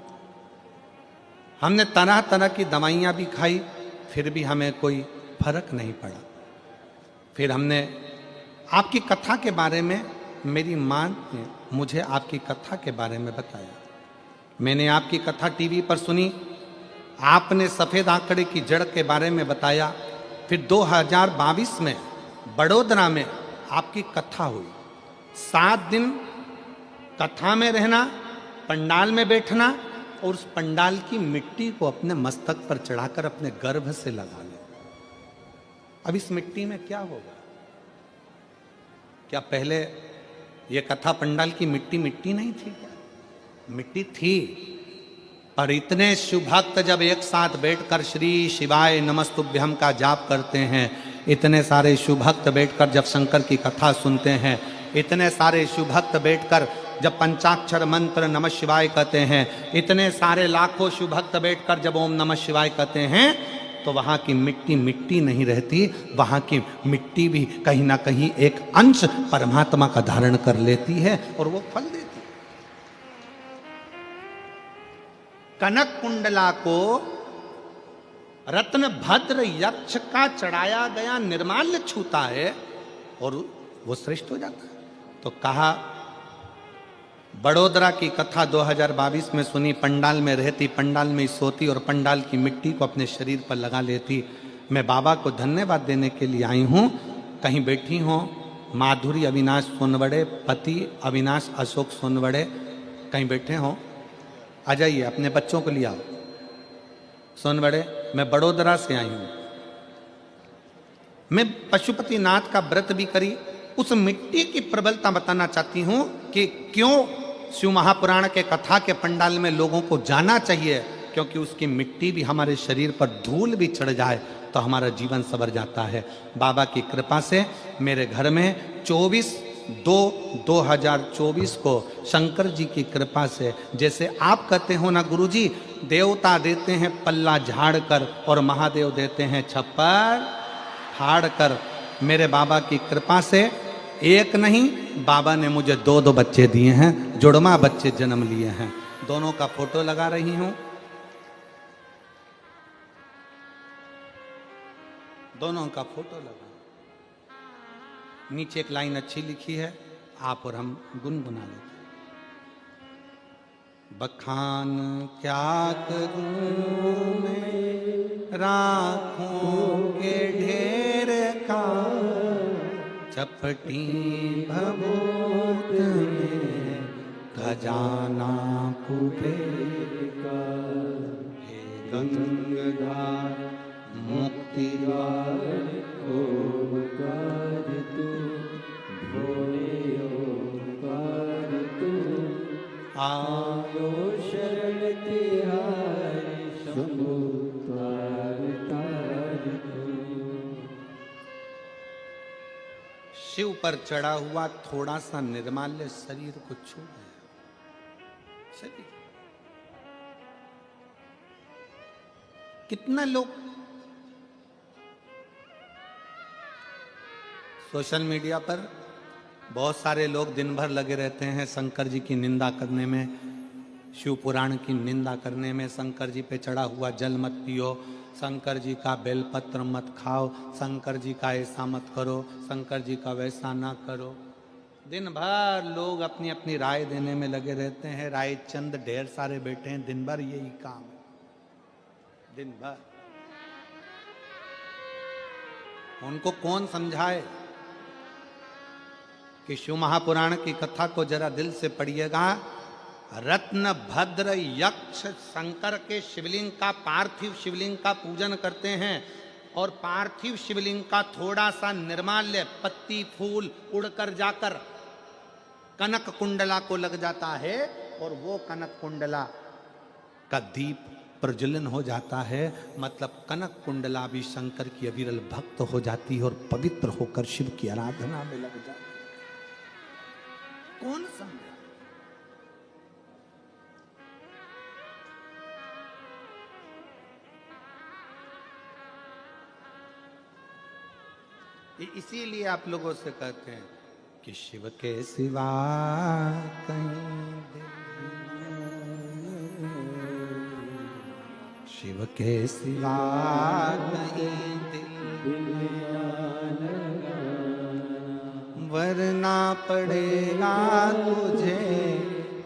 हमने तरह तरह की दवाइयाँ भी खाई, फिर भी हमें कोई फर्क नहीं पड़ा। फिर हमने आपकी कथा के बारे में, मेरी माँ ने मुझे आपकी कथा के बारे में बताया। मैंने आपकी कथा टीवी पर सुनी, आपने सफेद आंकड़े की जड़ के बारे में बताया। फिर 2022 में बड़ोदरा में आपकी कथा हुई। 7 दिन कथा में रहना, पंडाल में बैठना और उस पंडाल की मिट्टी को अपने मस्तक पर चढ़ाकर अपने गर्भ से लगा ले। अब इस मिट्टी में क्या होगा? क्या पहले ये कथा पंडाल की मिट्टी मिट्टी नहीं थी क्या? मिट्टी थी, पर इतने शिव भक्त जब एक साथ बैठकर श्री शिवाय नमस्तुभ्यम का जाप करते हैं, इतने सारे शिव भक्त बैठकर जब शंकर की कथा सुनते हैं, इतने सारे शिव भक्त बैठकर जब पंचाक्षर मंत्र नमः शिवाय कहते हैं, इतने सारे लाखों शिव भक्त बैठकर जब ओम नमः शिवाय कहते हैं, तो वहां की मिट्टी मिट्टी नहीं रहती, वहां की मिट्टी भी कहीं ना कहीं एक अंश परमात्मा का धारण कर लेती है और वो फल देती है। कनक कुंडला को रत्न भद्र यक्ष का चढ़ाया गया निर्माल्य छूता है और वो श्रेष्ठ हो जाता है। तो कहा बड़ोदरा की कथा 2022 में सुनी, पंडाल में रहती, पंडाल में सोती और पंडाल की मिट्टी को अपने शरीर पर लगा लेती। मैं बाबा को धन्यवाद देने के लिए आई हूँ। कहीं बैठी हो माधुरी अविनाश सोनवड़े, पति अविनाश अशोक सोनवड़े, कहीं बैठे हो, आ जाइए, अपने बच्चों को ले आओ। सोनवड़े, मैं बड़ोदरा से आई हूँ। मैं पशुपतिनाथ का व्रत भी करी, उस मिट्टी की प्रबलता बताना चाहती हूँ कि क्यों शिव महापुराण के कथा के पंडाल में लोगों को जाना चाहिए, क्योंकि उसकी मिट्टी भी हमारे शरीर पर धूल भी चढ़ जाए तो हमारा जीवन संवर जाता है। बाबा की कृपा से मेरे घर में 24/2/2024 को शंकर जी की कृपा से, जैसे आप कहते हो ना गुरुजी, देवता देते हैं पल्ला झाड़ कर और महादेव देते हैं छप्पर फाड़ कर, मेरे बाबा की कृपा से एक नहीं, बाबा ने मुझे 2 बच्चे दिए हैं, जुड़वा बच्चे जन्म लिए हैं। दोनों का फोटो लगा रही हूं, दोनों का फोटो लगा। नीचे एक लाइन अच्छी लिखी है, आप और हम गुनगुना लेते। बखान क्या करूं मैं राखों के ढेर का, चपटी भभूत में खजाना कुबेर का। हे गंगाधार मुक्ति द्वार ओंकार तू, भोले ओंकार तू, आयो शरण तिहारी शंभु तार तार तू। शिव पर चढ़ा हुआ थोड़ा सा निर्माल्य शरीर को छू गया। शरीर कितना लोग सोशल मीडिया पर बहुत सारे लोग दिन भर लगे रहते हैं शंकर जी की निंदा करने में, शिव पुराण की निंदा करने में। शंकर जी पे चढ़ा हुआ जल मत पियो, शंकर जी का बेलपत्र मत खाओ, शंकर जी का ऐसा मत करो, शंकर जी का वैसा ना करो। दिन भर लोग अपनी अपनी राय देने में लगे रहते हैं। राय चंद ढेर सारे बैठे हैं, दिन भर यही काम है, दिन भर। उनको कौन समझाए कि शिव महापुराण की कथा को जरा दिल से पढ़िएगा। रत्न भद्र यक्ष शंकर के शिवलिंग का, पार्थिव शिवलिंग का पूजन करते हैं और पार्थिव शिवलिंग का थोड़ा सा निर्माल्य पत्ती फूल उड़कर जाकर कनक कुंडला को लग जाता है और वो कनक कुंडला का दीप प्रज्वलन हो जाता है। मतलब कनक कुंडला भी शंकर की अविरल भक्त हो जाती है और पवित्र होकर शिव की आराधना में लग जाती है। कौन समझा? इसीलिए आप लोगों से कहते हैं कि शिव के सिवा कहीं दिल, शिव के सिवा कहीं दिल वरना पड़ेगा तुझे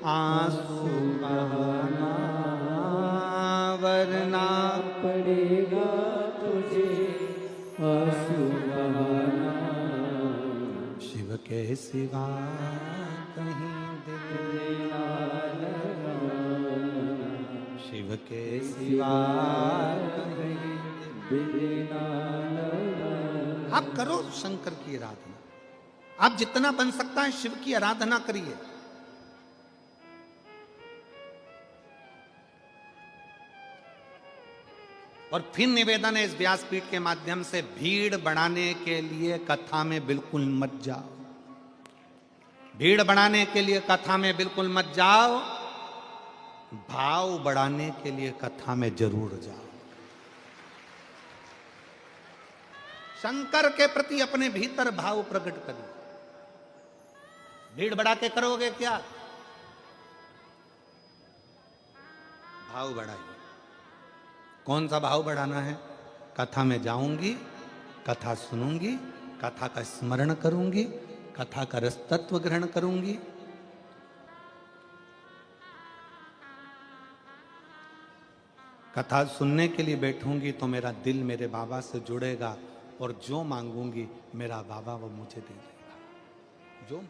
आंसू बहाना, वरना के सिवा कहीं दिल ना लगाना, शिव के सिवा कहीं दिल ना लगाना। आप करो शंकर की आराधना, आप जितना बन सकता है शिव की आराधना करिए। और फिर निवेदन है इस व्यासपीठ के माध्यम से, भीड़ बढ़ाने के लिए कथा में बिल्कुल मत जाओ। भीड़ बढ़ाने के लिए कथा में बिल्कुल मत जाओ, भाव बढ़ाने के लिए कथा में जरूर जाओ। शंकर के प्रति अपने भीतर भाव प्रकट करिए। भीड़ बढ़ा के करोगे क्या? भाव बढ़ाइए। कौन सा भाव बढ़ाना है? कथा में जाऊंगी, कथा सुनूंगी, कथा का स्मरण करूंगी, कथा का रस तत्व ग्रहण करूंगी। कथा सुनने के लिए बैठूंगी तो मेरा दिल मेरे बाबा से जुड़ेगा और जो मांगूंगी मेरा बाबा वो मुझे दे देगा। जो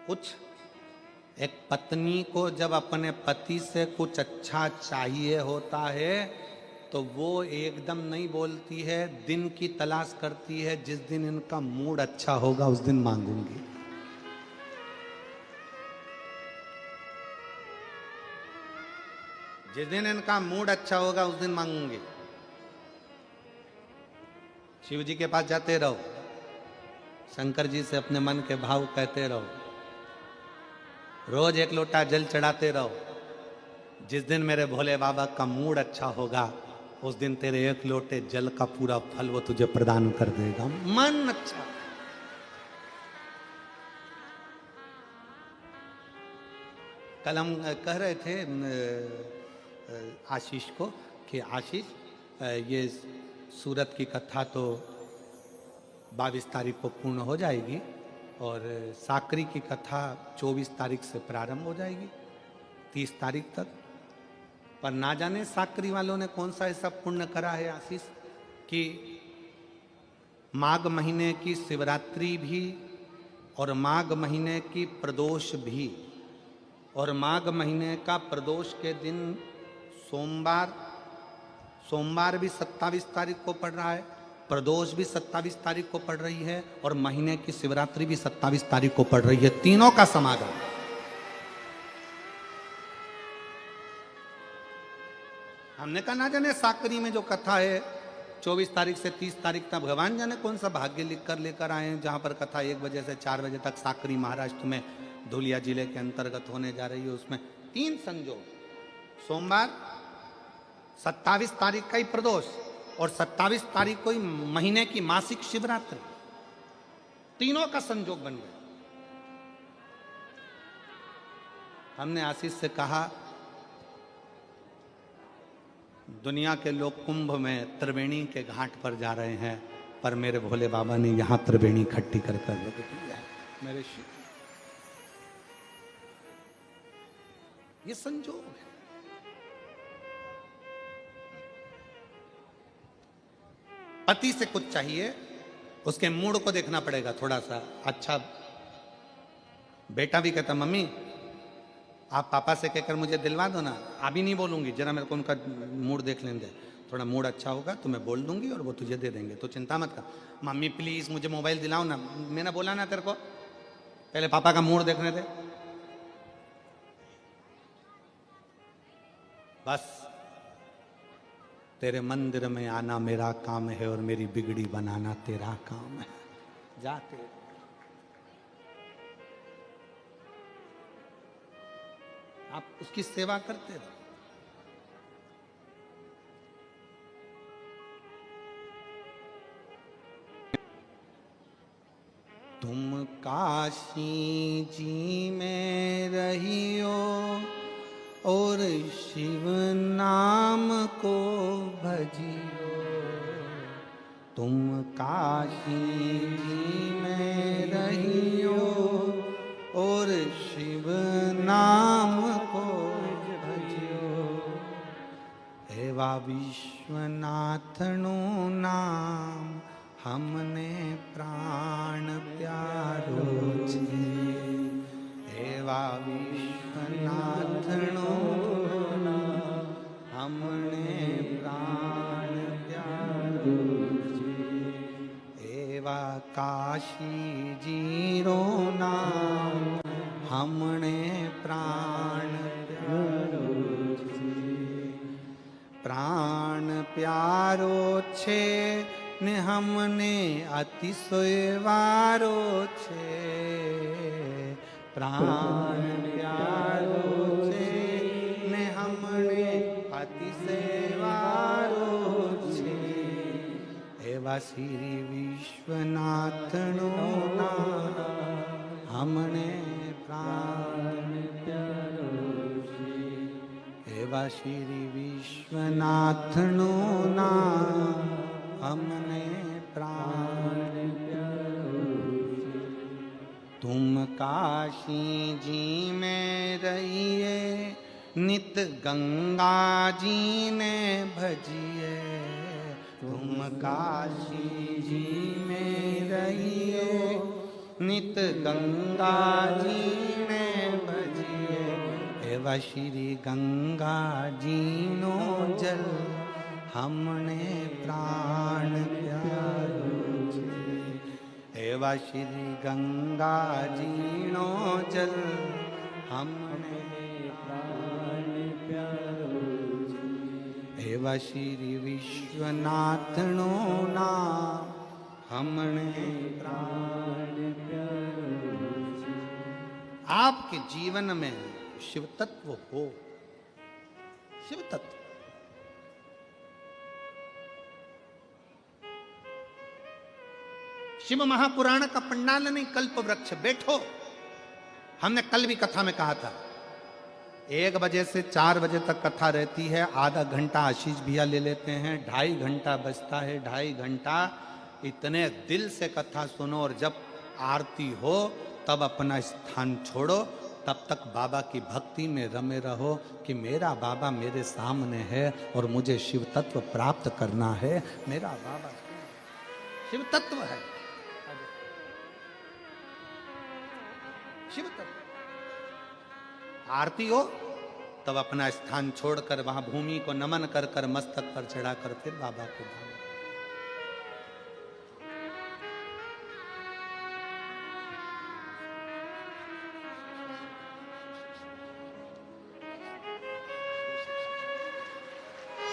कुछ एक पत्नी को जब अपने पति से कुछ अच्छा चाहिए होता है तो वो एकदम नहीं बोलती है, दिन की तलाश करती है, जिस दिन इनका मूड अच्छा होगा उस दिन मांगूंगी। जिस दिन इनका मूड अच्छा होगा उस दिन मांगूंगी। शिव जी के पास जाते रहो, शंकर जी से अपने मन के भाव कहते रहो, रोज एक लोटा जल चढ़ाते रहो। जिस दिन मेरे भोले बाबा का मूड अच्छा होगा उस दिन तेरे एक लोटे जल का पूरा फल वो तुझे प्रदान कर देगा। मन अच्छा। कल हम कह रहे थे आशीष को कि आशीष, ये सूरत की कथा तो 22 तारीख को पूर्ण हो जाएगी और साकरी की कथा 24 तारीख से प्रारंभ हो जाएगी 30 तारीख तक। पर ना जाने साकरी वालों ने कौन सा ऐसा पुण्य करा है आशीष कि माघ महीने की शिवरात्रि भी और माघ महीने की प्रदोष भी, और माघ महीने का प्रदोष के दिन सोमवार भी 27 तारीख को पड़ रहा है, प्रदोष भी 27 तारीख को पड़ रही है और महीने की शिवरात्रि भी 27 तारीख को पड़ रही है। तीनों का समागम। हमने कहा ना जाने साकरी में जो कथा है 24 तारीख से 30 तारीख तक, भगवान जाने कौन सा भाग्य लिख कर लेकर आए हैं जहां पर कथा 1 बजे से 4 बजे तक साकरी महाराष्ट्र में धुलिया जिले के अंतर्गत होने जा रही है। उसमें 3 संजोग, सोमवार 27 तारीख का ही प्रदोष और 27 तारीख को ही महीने की मासिक शिवरात्रि, तीनों का संजोग बन गया। हमने आशीष से कहा दुनिया के लोग कुंभ में त्रिवेणी के घाट पर जा रहे हैं, पर मेरे भोले बाबा ने यहां त्रिवेणी इकट्ठी कर कर रख दी है। मेरे शिव, ये संजोग है। पति से कुछ चाहिए, उसके मूड को देखना पड़ेगा थोड़ा सा। अच्छा, बेटा भी कहता मम्मी आप पापा से कहकर मुझे दिलवा दो ना। अभी नहीं बोलूंगी, जरा मेरे को उनका मूड देख लेने दे, थोड़ा मूड अच्छा होगा तो मैं बोल दूंगी और वो तुझे दे देंगे, तो चिंता मत कर। मम्मी प्लीज मुझे मोबाइल दिलाओ ना। मैंने बोला ना तेरे को, पहले पापा का मूड देखने दे। बस तेरे मंदिर में आना मेरा काम है और मेरी बिगड़ी बनाना तेरा काम है। जाते आप उसकी सेवा करते रहो। तुम काशी जी में रहियो और शिव नाम को भजियो। तुम काशी जी में रहियो और शिव नाम को भजियो। एवा विश्वनाथ नु नाम हमने प्राण प्यारो छे एवा विश्वनाथनो हमने प्राण प्यारो छे एवा काशी जीरो नाम हमने प्राण प्यारो छे प्राण प्यारो छे ने हमने अतिशय वारो छे प्राण प्यारो छे ने हमने अतिशय वारो छे एवा श्री विश्वनाथनो नाम हमने प्राण प्यारो छे एवा श्री विश्वनाथनो नाम हमने प्राण प्यारो छे तुम काशी जी में रहिए नित गंगा जी ने भजिए तुम काशी जी में रहिए नित गंगा जी ने भजिए एवा श्री गंगा जी नो जल हमने प्राण प्यारो छे एवा श्री गंगा जी नो जल हमने प्राण प्यारो छे एवा श्री विश्वनाथनो नाम हमने प्राण प्यारो छे आपके जीवन में शिव तत्व हो शिव तत्व शिव महापुराण का पंडाल नहीं कल्प वृक्ष बैठो हमने कल भी कथा में कहा था 1 बजे से 4 बजे तक कथा रहती है आधा घंटा आशीष भैया ले लेते हैं 2.5 घंटा बचता है 2.5 घंटा इतने दिल से कथा सुनो और जब आरती हो तब अपना स्थान छोड़ो तब तक बाबा की भक्ति में रमे रहो कि मेरा बाबा मेरे सामने है और मुझे शिव तत्व प्राप्त करना है मेरा बाबा शिव तत्व है शिव तत्व आरती हो तब अपना स्थान छोड़कर वहां भूमि को नमन कर कर मस्तक पर चढ़ाकर फिर बाबा को धाम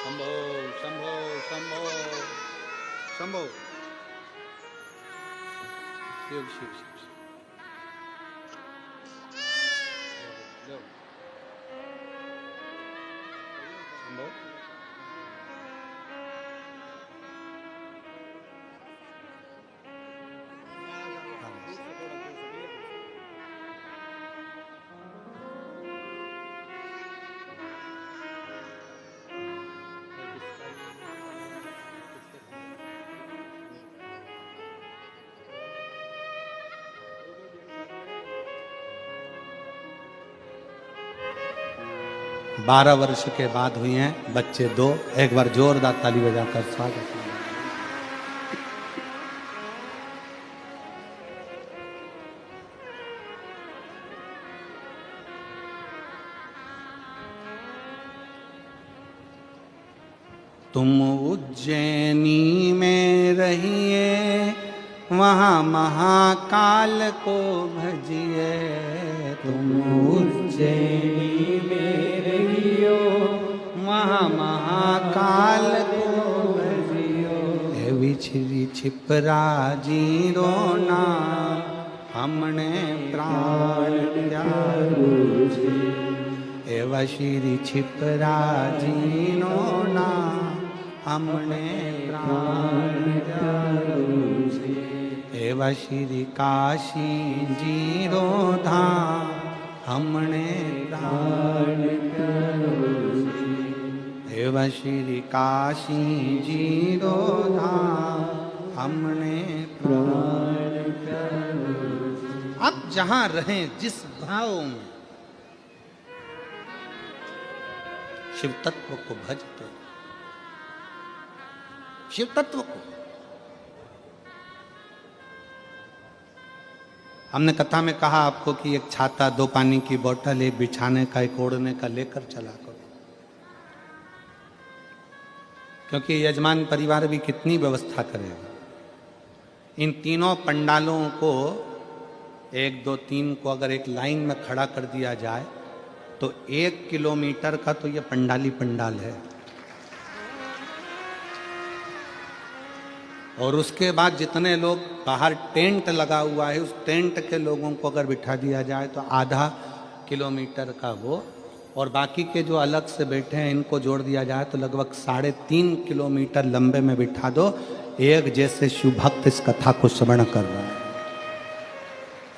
शंभो शंभो शंभो शंभो शिव शिव शिव शंभो 12 वर्ष के बाद हुई हैं बच्चे 2। एक बार जोरदार ताली बजाकर स्वागत। तुम उज्जैनी में रहिए, वहाँ महाकाल को भजिए। तुम उज्जैनी में रहियो, वहाँ महाकाल को भजियो। हे विछरी छिपरा जीरो ना, हमने प्राण त्यागो छे। एवा श्री छिपरा जीनो ना, हमने प्राण त्यागो छे। एवा श्री काशी जीरो धाम, हमने प्राण त्यागो छे। एवा श्री काशी जीरो धाम, हमने प्राण त्यागो छे। अब जहाँ रहें जिस भाव में, शिव तत्व को भजते, शिव तत्व को। हमने कथा में कहा आपको कि एक छाता, 2 पानी की बोतल, एक बिछाने का, एक ओढ़ने का लेकर चला करो, क्योंकि यजमान परिवार भी कितनी व्यवस्था करेगा। इन तीनों पंडालों को 1, 2, 3 को अगर एक लाइन में खड़ा कर दिया जाए तो 1 किलोमीटर का तो ये पंडाली पंडाल है। और उसके बाद जितने लोग बाहर टेंट लगा हुआ है, उस टेंट के लोगों को अगर बिठा दिया जाए तो आधा किलोमीटर का वो, और बाकी के जो अलग से बैठे हैं इनको जोड़ दिया जाए तो लगभग 3.5 किलोमीटर लंबे में बिठा दो। एक जैसे शिव भक्त इस कथा को श्रवण कर रहा है।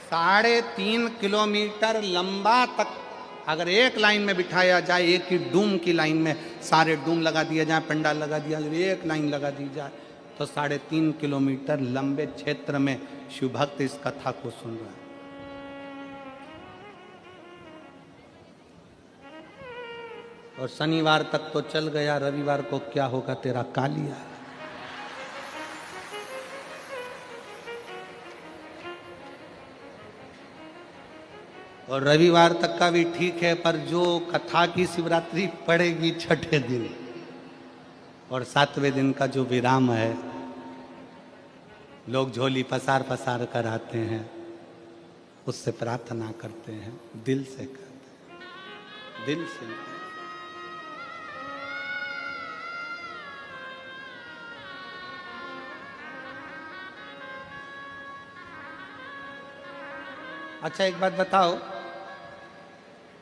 3.5 किलोमीटर लंबा तक अगर एक लाइन में बिठाया जाए, एक ही डूम की लाइन में सारे डूम लगा दिया जाए, पंडाल लगा दिया जाए, एक लाइन लगा दी जाए तो 3.5 किलोमीटर लंबे क्षेत्र में शिव भक्त इस कथा को सुन रहा है। और शनिवार तक तो चल गया, रविवार को क्या होगा तेरा कालिया। और रविवार तक का भी ठीक है, पर जो कथा की शिवरात्रि पड़ेगी 6ठे दिन और 7वें दिन का जो विराम है, लोग झोली पसार पसार कर आते हैं, उससे प्रार्थना करते हैं, दिल से करते हैं, दिल से। अच्छा एक बात बताओ,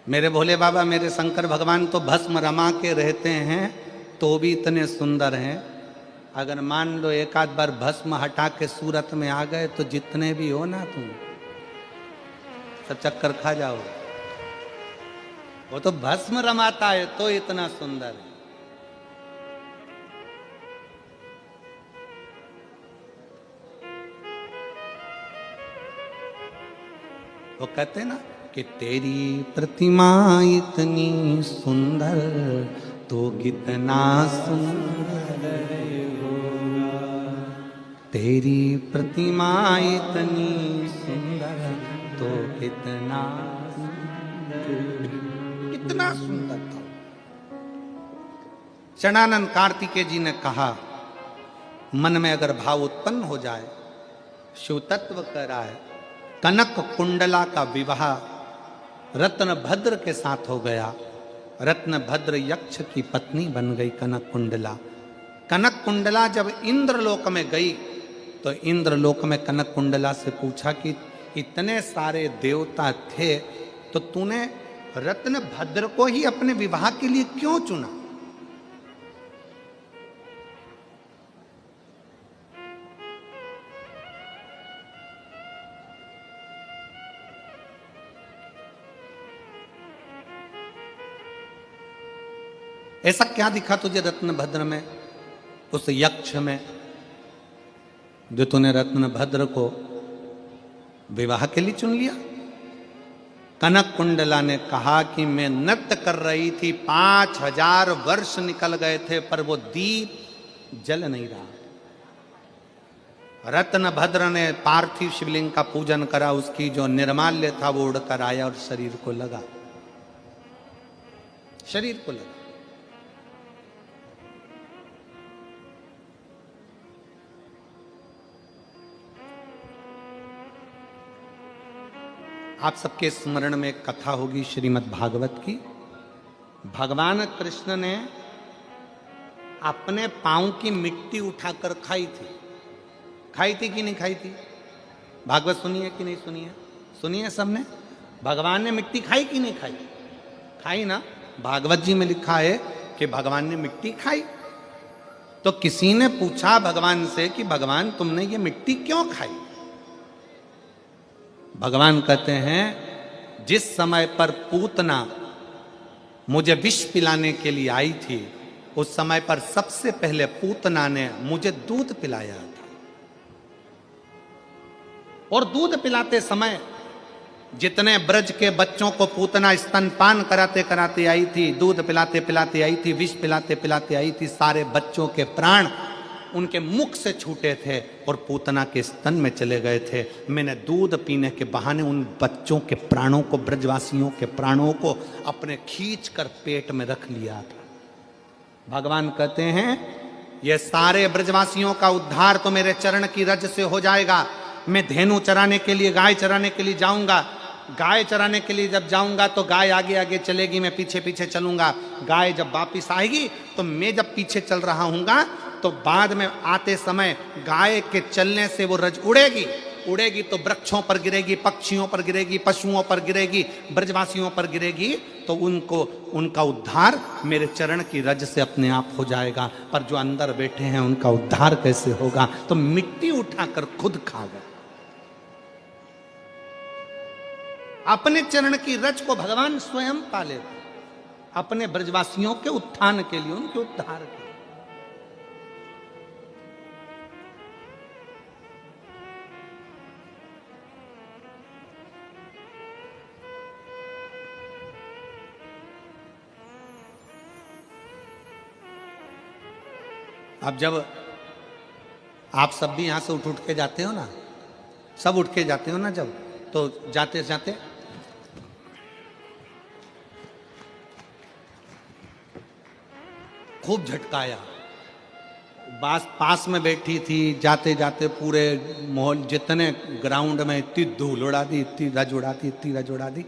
मेरे भोले बाबा, मेरे शंकर भगवान तो भस्म रमा के रहते हैं तो भी इतने सुंदर हैं। अगर मान लो एक आध बार भस्म हटा के सूरत में आ गए तो जितने भी हो ना तुम सब चक्कर खा जाओ। वो तो भस्म रमाता है तो इतना सुंदर है। वो कहते हैं ना कि तेरी प्रतिमा इतनी सुंदर तो कितना सुंदर होगा, तेरी प्रतिमा इतनी सुंदर तो कितना सुंदर था। शरणानंद कार्तिकेय जी ने कहा, मन में अगर भाव उत्पन्न हो जाए, शिव तत्व कह रहा है, कनक कुंडला का विवाह रत्न भद्र के साथ हो गया। रत्न भद्र यक्ष की पत्नी बन गई कनक कुंडला। कनक कुंडला जब इंद्रलोक में गई तो इंद्रलोक में कनक कुंडला से पूछा कि इतने सारे देवता थे तो तूने रत्न भद्र को ही अपने विवाह के लिए क्यों चुना? ऐसा क्या दिखा तुझे रत्नभद्र में, उस यक्ष में, जो तूने रत्नभद्र को विवाह के लिए चुन लिया? कनक कुंडला ने कहा कि मैं नृत्य कर रही थी, 5000 वर्ष निकल गए थे पर वो दीप जल नहीं रहा। रत्नभद्र ने पार्थिव शिवलिंग का पूजन करा, उसकी जो निर्माल्य था वो उड़कर आया और शरीर को लगा, शरीर को लगा। आप सबके स्मरण में एक कथा होगी श्रीमद् भागवत की। भगवान कृष्ण ने अपने पांव की मिट्टी उठाकर खाई थी। खाई थी कि नहीं खाई थी? भागवत सुनिए कि नहीं सुनिए? सुनिए सबने। भगवान ने मिट्टी खाई कि नहीं खाई? खाई ना। भागवत जी में लिखा है कि भगवान ने मिट्टी खाई। तो किसी ने पूछा भगवान से कि भगवान तुमने ये मिट्टी क्यों खाई? भगवान कहते हैं, जिस समय पर पूतना मुझे विष पिलाने के लिए आई थी, उस समय पर सबसे पहले पूतना ने मुझे दूध पिलाया था। और दूध पिलाते समय जितने ब्रज के बच्चों को पूतना स्तनपान कराते कराते आई थी, दूध पिलाते पिलाते आई थी, विष पिलाते पिलाते आई थी, सारे बच्चों के प्राण उनके मुख से छूटे थे और पूतना के स्तन में चले गए थे। मैंने दूध पीने के बहाने उन बच्चों के प्राणों को, ब्रजवासियों के प्राणों को अपने खींच कर पेट में रख लिया था। भगवान कहते हैं ये सारे ब्रजवासियों का उद्धार तो मेरे चरण की रज से हो जाएगा। मैं धेनु चराने के लिए, गाय चराने के लिए जाऊंगा। गाय चराने के लिए जब जाऊंगा तो गाय आगे आगे चलेगी, मैं पीछे पीछे चलूंगा। गाय जब वापिस आएगी तो मैं जब पीछे चल रहा हूंगा तो बाद में आते समय गाय के चलने से वो रज उड़ेगी। उड़ेगी तो वृक्षों पर गिरेगी, पक्षियों पर गिरेगी, पशुओं पर गिरेगी, ब्रजवासियों पर गिरेगी, तो उनको, उनका उद्धार मेरे चरण की रज से अपने आप हो जाएगा। पर जो अंदर बैठे हैं उनका उद्धार कैसे होगा? तो मिट्टी उठाकर खुद खा गए। अपने चरण की रज को भगवान स्वयं पाले, अपने ब्रजवासियों के उत्थान के लिए, उनके उद्धार के लिए। अब जब आप सब भी यहां से उठ के जाते हो ना, सब उठ के जाते हो ना, जब तो जाते जाते खूब झटकाया। पास में बैठी थी, जाते जाते पूरे मोहल जितने ग्राउंड में इतनी धूल उड़ा दी, इतनी रज उड़ा दी, इतनी रज उड़ा दी।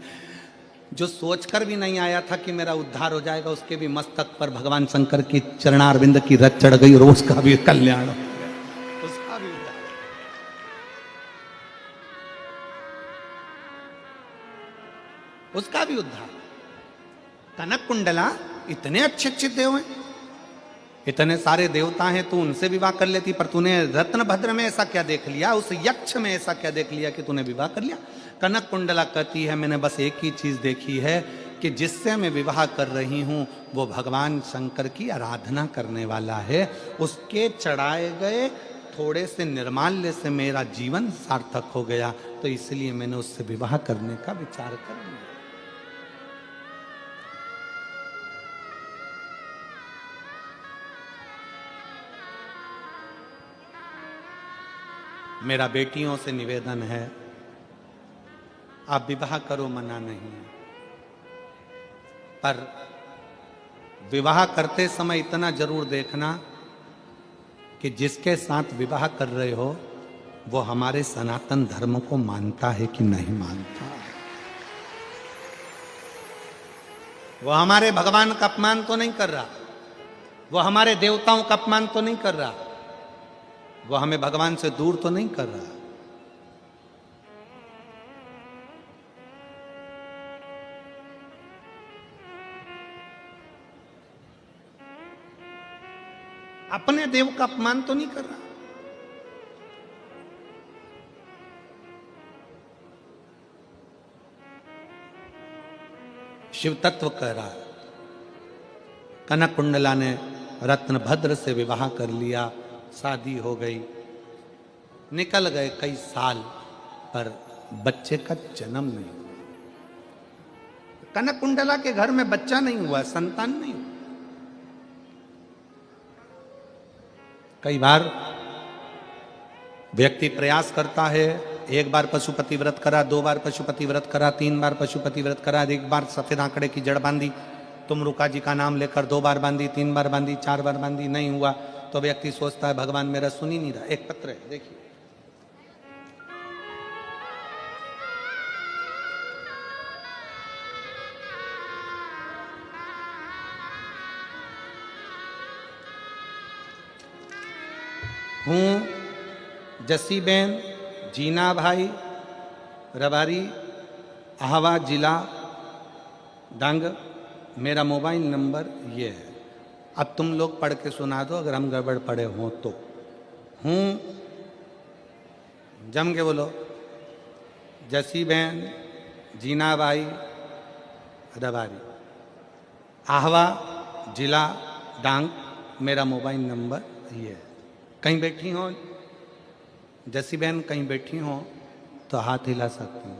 जो सोचकर भी नहीं आया था कि मेरा उद्धार हो जाएगा, उसके भी मस्तक पर भगवान शंकर की चरणारविंद की रज चढ़ गई, रोज का भी कल्याण हो गया, उसका भी उद्धार। उसका भी उद्धार। कनक कुंडला इतने अच्छे अच्छे देव हैं, इतने सारे देवता हैं, तू उनसे विवाह कर लेती, पर तूने रत्नभद्र में ऐसा क्या देख लिया, उस यक्ष में ऐसा क्या देख लिया कि तूने विवाह कर लिया? कनक कुंडला कहती है मैंने बस एक ही चीज देखी है कि जिससे मैं विवाह कर रही हूं वो भगवान शंकर की आराधना करने वाला है। उसके चढ़ाए गए थोड़े से निर्माल्य से मेरा जीवन सार्थक हो गया, तो इसलिए मैंने उससे विवाह करने का विचार कर लिया। मेरा बेटियों से निवेदन है, आप विवाह करो, मना नहीं है, पर विवाह करते समय इतना जरूर देखना कि जिसके साथ विवाह कर रहे हो वो हमारे सनातन धर्म को मानता है कि नहीं मानता। वो हमारे भगवान का अपमान तो नहीं कर रहा, वो हमारे देवताओं का अपमान तो नहीं कर रहा, वो हमें भगवान से दूर तो नहीं कर रहा। अपने देव का अपमान तो नहीं कर रहा। शिव तत्व कह रहा है। कनक कुंडला ने रत्नभद्र से विवाह कर लिया, शादी हो गई, निकल गए कई साल, पर बच्चे का जन्म नहीं हुआ। कनक कुंडला के घर में बच्चा नहीं हुआ, संतान नहीं हुआ। कई बार व्यक्ति प्रयास करता है, एक बार पशुपति व्रत करा, 2 बार पशुपति व्रत करा, 3 बार पशुपति व्रत करा, 1 बार सफेद आंकड़े की जड़ बांधी, तुम रुका जी का नाम लेकर 2 बार बांधी, 3 बार बांधी, 4 बार बांधी, नहीं हुआ, तो व्यक्ति सोचता है भगवान मेरा सुन ही नहीं रहा। एक पत्र है, देखिए, हूँ जसीबेन जीना भाई रबारी आहवा जिला डांग, मेरा मोबाइल नंबर ये है। अब तुम लोग पढ़ के सुना दो अगर हम गड़बड़ पढ़े हों तो। हूँ, जम के बोलो, जसीबेन जीना भाई रबारी आहवा जिला डांग, मेरा मोबाइल नंबर ये है। कहीं बैठी हो जैसी बहन, कहीं बैठी हो तो हाथ हिला सकती हूँ।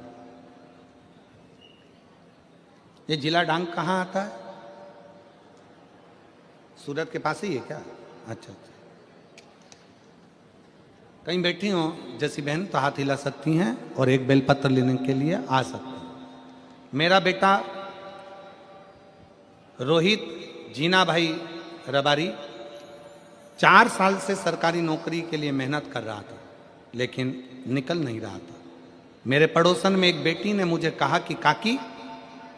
ये जिला डांग कहाँ आता है? सूरत के पास ही है क्या? अच्छा अच्छा। कहीं बैठी हो जैसी बहन तो हाथ हिला सकती हैं और एक बेलपत्र लेने के लिए आ सकती हैं। मेरा बेटा रोहित जीना भाई रबारी 4 साल से सरकारी नौकरी के लिए मेहनत कर रहा था, लेकिन निकल नहीं रहा था। मेरे पड़ोसन में एक बेटी ने मुझे कहा कि काकी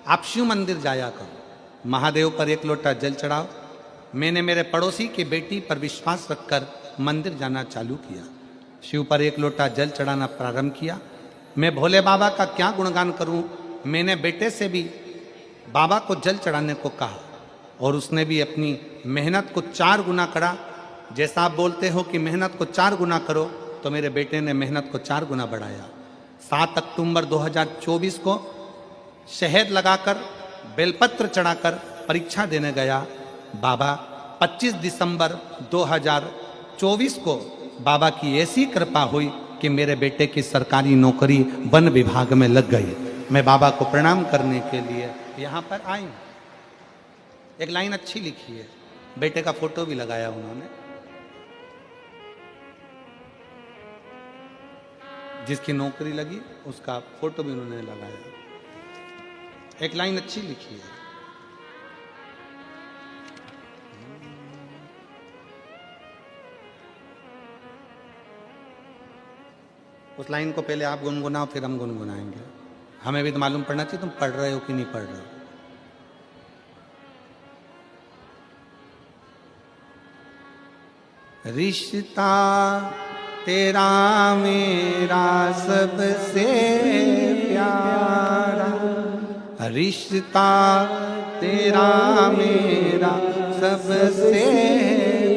आप शिव मंदिर जाया करो, महादेव पर एक लोटा जल चढ़ाओ। मैंने मेरे पड़ोसी की बेटी पर विश्वास रखकर मंदिर जाना चालू किया, शिव पर एक लोटा जल चढ़ाना प्रारंभ किया। मैं भोले बाबा का क्या गुणगान करूं। मैंने बेटे से भी बाबा को जल चढ़ाने को कहा और उसने भी अपनी मेहनत को 4 गुना करा। जैसा आप बोलते हो कि मेहनत को 4 गुना करो, तो मेरे बेटे ने मेहनत को 4 गुना बढ़ाया। 7 अक्टूबर 2024 को शहद लगाकर बेलपत्र चढ़ाकर परीक्षा देने गया। बाबा 25 दिसंबर 2024 को बाबा की ऐसी कृपा हुई कि मेरे बेटे की सरकारी नौकरी वन विभाग में लग गई। मैं बाबा को प्रणाम करने के लिए यहाँ पर आई। एक लाइन अच्छी लिखी है, बेटे का फोटो भी लगाया उन्होंने। जिसकी नौकरी लगी उसका फोटो भी उन्होंने लगाया। एक लाइन अच्छी लिखी है, उस लाइन को पहले आप गुनगुनाओ फिर हम गुनगुनाएंगे। हमें भी तो मालूम पड़ना चाहिए तुम पढ़ रहे हो कि नहीं पढ़ रहे हो। रिश्ता तेरा मेरा सबसे प्यारा, रिश्ता तेरा मेरा सबसे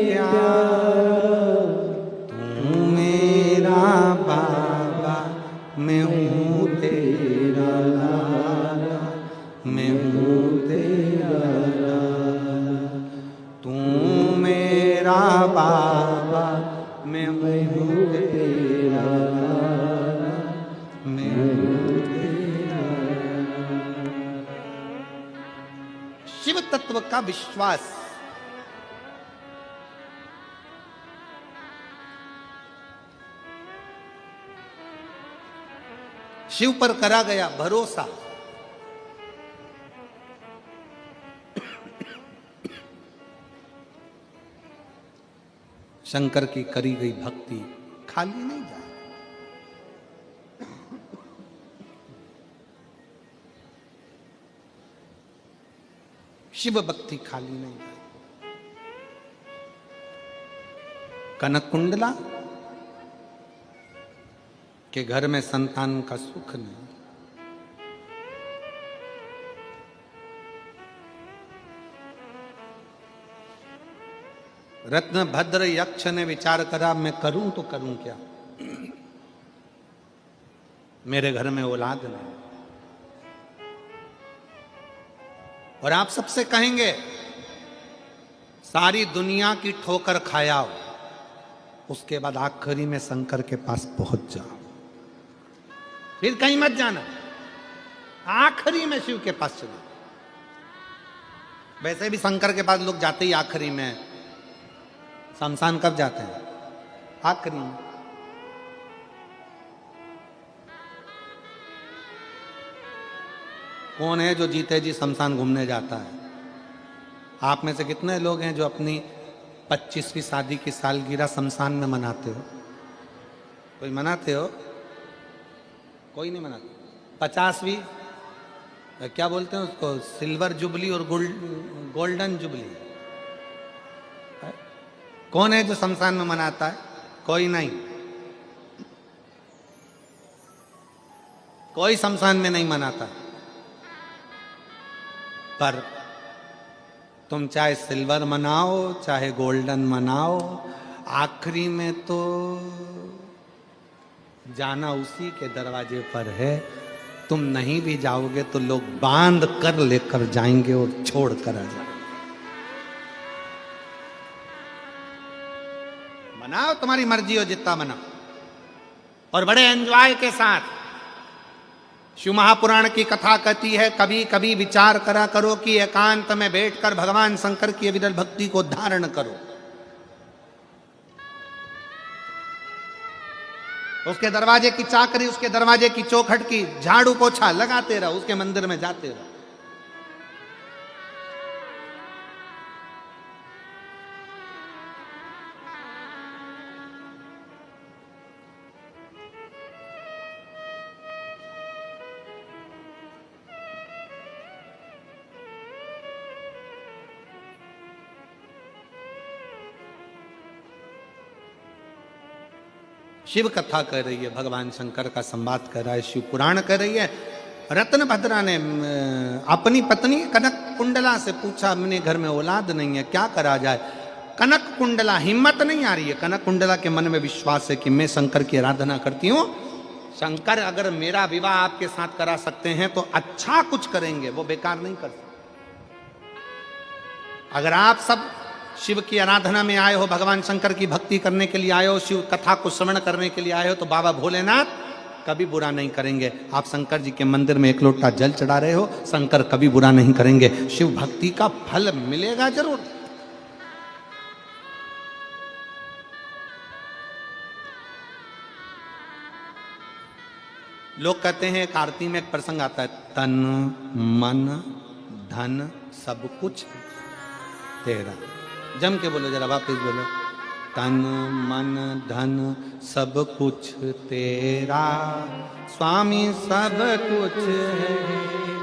प्यारा। तू मेरा बाबा, मैं हूँ तेरा लाला, मैं हूँ तेरा लाला। तू मेरा बाबा, मैं हूँ तेरा लाला, मैं हूँ तेरा लाला। शिव तत्व का विश्वास शिव पर करा गया भरोसा शंकर की करी गई भक्ति खाली नहीं जाए। शिव भक्ति खाली नहीं जाए। कनक कुंडला के घर में संतान का सुख नहीं। रत्न भद्र यक्ष ने विचार करा, मैं करूं तो करूं क्या, मेरे घर में औलाद नहीं। और आप सबसे कहेंगे सारी दुनिया की ठोकर खाया, उसके बाद आखिरी में शंकर के पास पहुंच जाओ, फिर कहीं मत जाना, आखिरी में शिव के पास चलो। वैसे भी शंकर के पास लोग जाते ही आखिरी में, शमशान कब जाते हैं? आखिरी में। कौन है जो जीते जी शमशान घूमने जाता है? आप में से कितने लोग हैं जो अपनी 25वीं शादी की सालगिरह शमशान में मनाते हो? कोई मनाते हो? कोई नहीं मनाता। 50वीं क्या बोलते हैं उसको, सिल्वर जुबली और गोल्डन जुबली, कौन है जो शमशान में मनाता है? कोई नहीं। कोई शमशान में नहीं मनाता। पर तुम चाहे सिल्वर मनाओ चाहे गोल्डन मनाओ, आखिरी में तो जाना उसी के दरवाजे पर है। तुम नहीं भी जाओगे तो लोग बांध कर लेकर जाएंगे और छोड़ कर आ जाएंगे। मनाओ, तुम्हारी मर्जी हो जितना मनाओ, और बड़े एंजॉय के साथ। शिव महापुराण की कथा कहती है, कभी कभी विचार करा करो कि एकांत में बैठकर भगवान शंकर की अविरल भक्ति को धारण करो। उसके दरवाजे की चाकरी, उसके दरवाजे की चौखट की झाड़ू पोछा लगाते रहो, उसके मंदिर में जाते रहो। शिव कथा कह रही है, भगवान शंकर का संवाद कर रहा है, शिव पुराण कह रही है। रत्न भद्रा ने अपनी पत्नी कनक कुंडला से पूछा, मेरे घर में औलाद नहीं है, क्या करा जाए। कनक कुंडला, हिम्मत नहीं आ रही है। कनक कुंडला के मन में विश्वास है कि मैं शंकर की आराधना करती हूँ, शंकर अगर मेरा विवाह आपके साथ करा सकते हैं तो अच्छा कुछ करेंगे, वो बेकार नहीं कर सकते। अगर आप सब शिव की आराधना में आए हो, भगवान शंकर की भक्ति करने के लिए आए हो, शिव कथा को श्रवण करने के लिए आए हो, तो बाबा भोलेनाथ कभी बुरा नहीं करेंगे। आप शंकर जी के मंदिर में एक लोटा जल चढ़ा रहे हो, शंकर कभी बुरा नहीं करेंगे। शिव भक्ति का फल मिलेगा जरूर। लोग कहते हैं कार्तिक में एक प्रसंग आता है, तन मन धन सब कुछ तेरा। जम के बोलो जरा, वापिस बोलो। तन मन धन सब कुछ तेरा, स्वामी सब कुछ है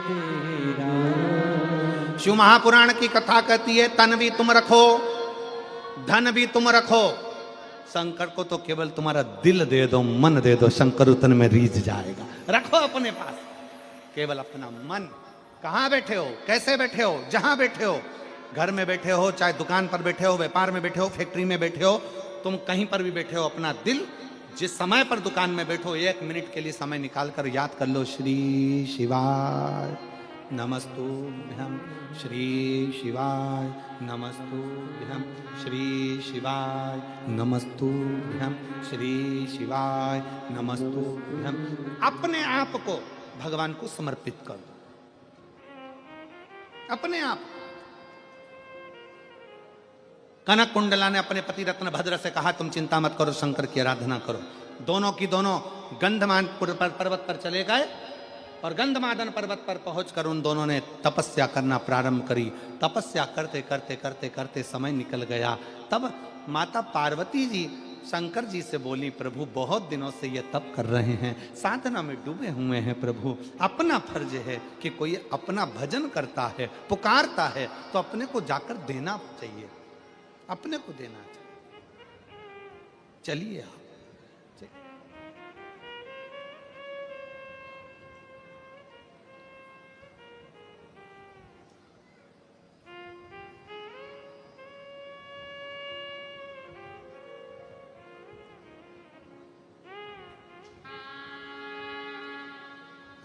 तेरा। शिव महापुराण की कथा कहती है, तन भी तुम रखो, धन भी तुम रखो, शंकर को तो केवल तुम्हारा दिल दे दो, मन दे दो, शंकर उतने में रीझ जाएगा। रखो अपने पास केवल अपना मन। कहाँ बैठे हो, कैसे बैठे हो, जहां बैठे हो, घर में बैठे हो, चाहे दुकान पर बैठे हो, व्यापार में बैठे हो, फैक्ट्री में बैठे हो, तुम कहीं पर भी बैठे हो, अपना दिल जिस समय पर दुकान में बैठो, 1 मिनट के लिए समय निकाल कर याद कर लो, श्री शिवाय नमस्तुभ्यं, श्री शिवाय नमस्तुभ्यं, श्री शिवाय नमस्तुभ्यं, श्री शिवाय नमस्तुभ्यं। अपने आप को भगवान को समर्पित कर दो, अपने आप। कनक कुंडला ने अपने पति रत्न भद्र से कहा, तुम चिंता मत करो, शंकर की आराधना करो। दोनों की दोनों गंधमान पर्वत पर चले गए और गंधमादन पर्वत पर पहुंचकर उन दोनों ने तपस्या करना प्रारंभ करी। तपस्या करते करते करते करते समय निकल गया। तब माता पार्वती जी शंकर जी से बोली, प्रभु बहुत दिनों से ये तप कर रहे हैं, साधना में डूबे हुए हैं, प्रभु अपना फर्ज है कि कोई अपना भजन करता है, पुकारता है, तो अपने को जाकर देना चाहिए, अपने को देना चाहिए। चलिए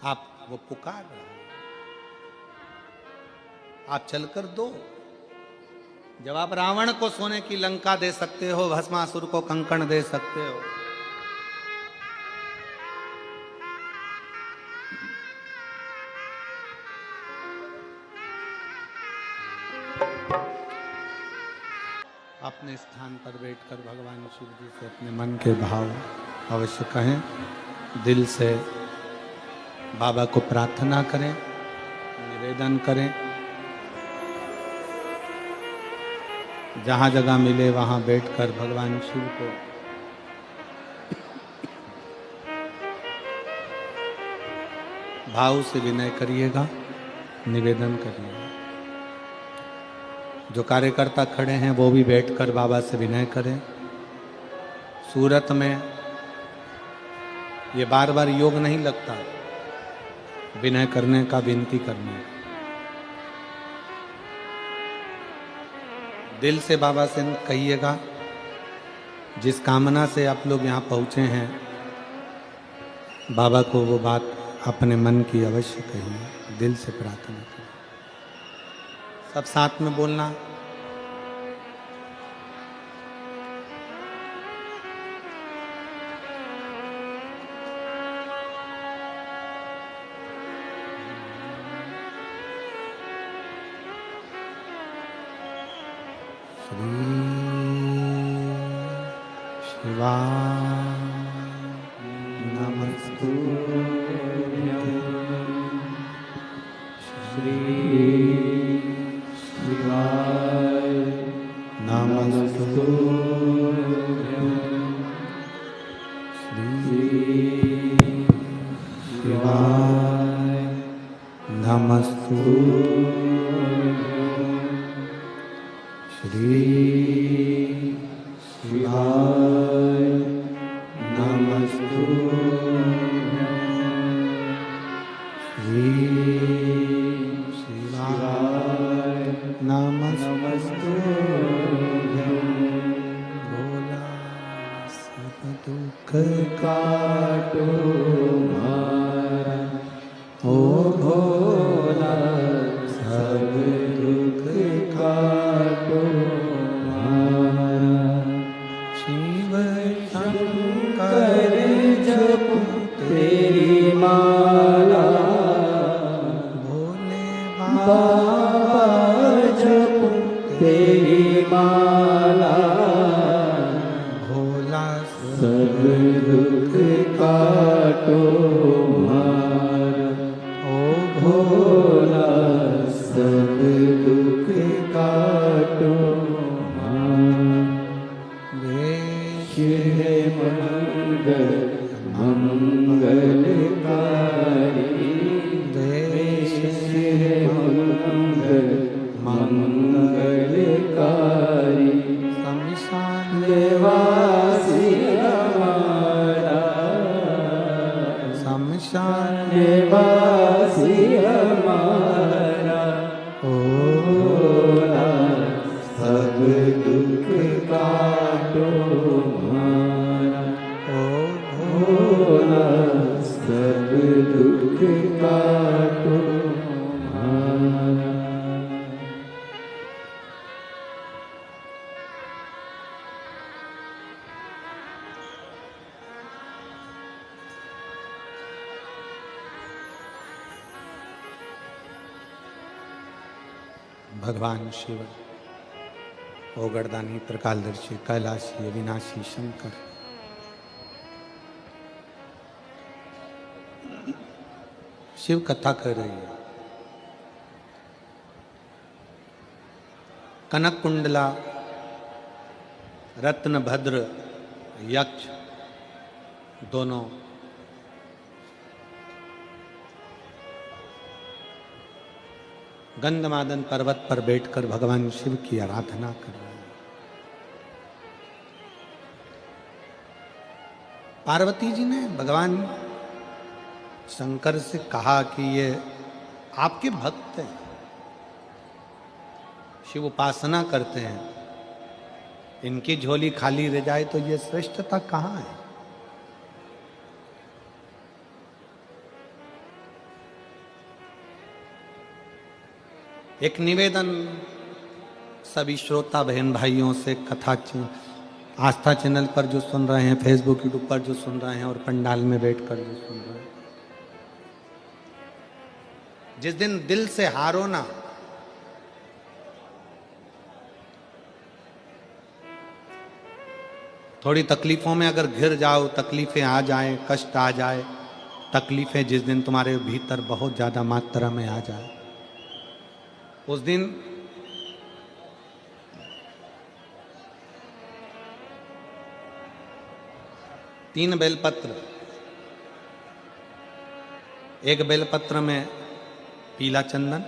आप वो पुकार रहा है, आप चलकर दो। जब आप रावण को सोने की लंका दे सकते हो, भस्मासुर को कंकण दे सकते हो, अपने स्थान पर बैठकर भगवान शिव जी से अपने मन के भाव अवश्य कहें, दिल से बाबा को प्रार्थना करें, निवेदन करें। जहां जगह मिले वहां बैठकर भगवान शिव को भाव से विनय करिएगा, निवेदन करिएगा। जो कार्यकर्ता खड़े हैं वो भी बैठकर बाबा से विनय करें। सूरत में ये बार बार योग नहीं लगता, विनय करने का, विनती करने का। दिल से बाबा से कहिएगा, जिस कामना से आप लोग यहाँ पहुँचे हैं, बाबा को वो बात अपने मन की अवश्य कहिए, दिल से प्रार्थना करिए। सब साथ में बोलना। श्री शिवाय श्री शिवाय नमस्तुभ्यं श्री शिवाय नमस्तुभ्यं श्री शिवाय नमस्तुभ्यं श्री शिवाय नमस्तुभ्यं भोला सब दुख काटो मारा ओ भोला सब दुख काटो मारा शिव शंकर जप तेरी माला भोले बाबा जप तेरी माला भोला सब दुख काटो मारा ओ भोला सब दुख काटो मारा देश है मंगल मंगलकारी देश है मंगल मंगलकारी शमशान निवासी हमारा शमशान निवासी हमारा ओ भोला सब दुख काटो मारा ओ भोला सब दुख काटो मारा। भगवान शिव ओगड़दानी त्रिकालदर्शी कैलाशी अविनाशी शंकर शिव कथा कर रही है। कनक कुंडला रत्नभद्र यक्ष दोनों गंधमादन पर्वत पर बैठकर भगवान शिव की आराधना कर रहे हैं। पार्वती जी ने भगवान शंकर से कहा कि ये आपके भक्त हैं, शिव उपासना करते हैं, इनकी झोली खाली रह जाए तो ये श्रेष्ठता कहाँ है। एक निवेदन सभी श्रोता बहन भाइयों से, कथा आस्था चैनल पर जो सुन रहे हैं, फेसबुक यूट्यूब पर जो सुन रहे हैं और पंडाल में बैठकर जो सुन रहे हैं, जिस दिन दिल से हारो ना, थोड़ी तकलीफों में अगर घिर जाओ, तकलीफें आ जाएं, कष्ट आ जाए, तकलीफें जिस दिन तुम्हारे भीतर बहुत ज्यादा मात्रा में आ जाए, उस दिन तीन बेलपत्र, एक बेलपत्र में पीला चंदन,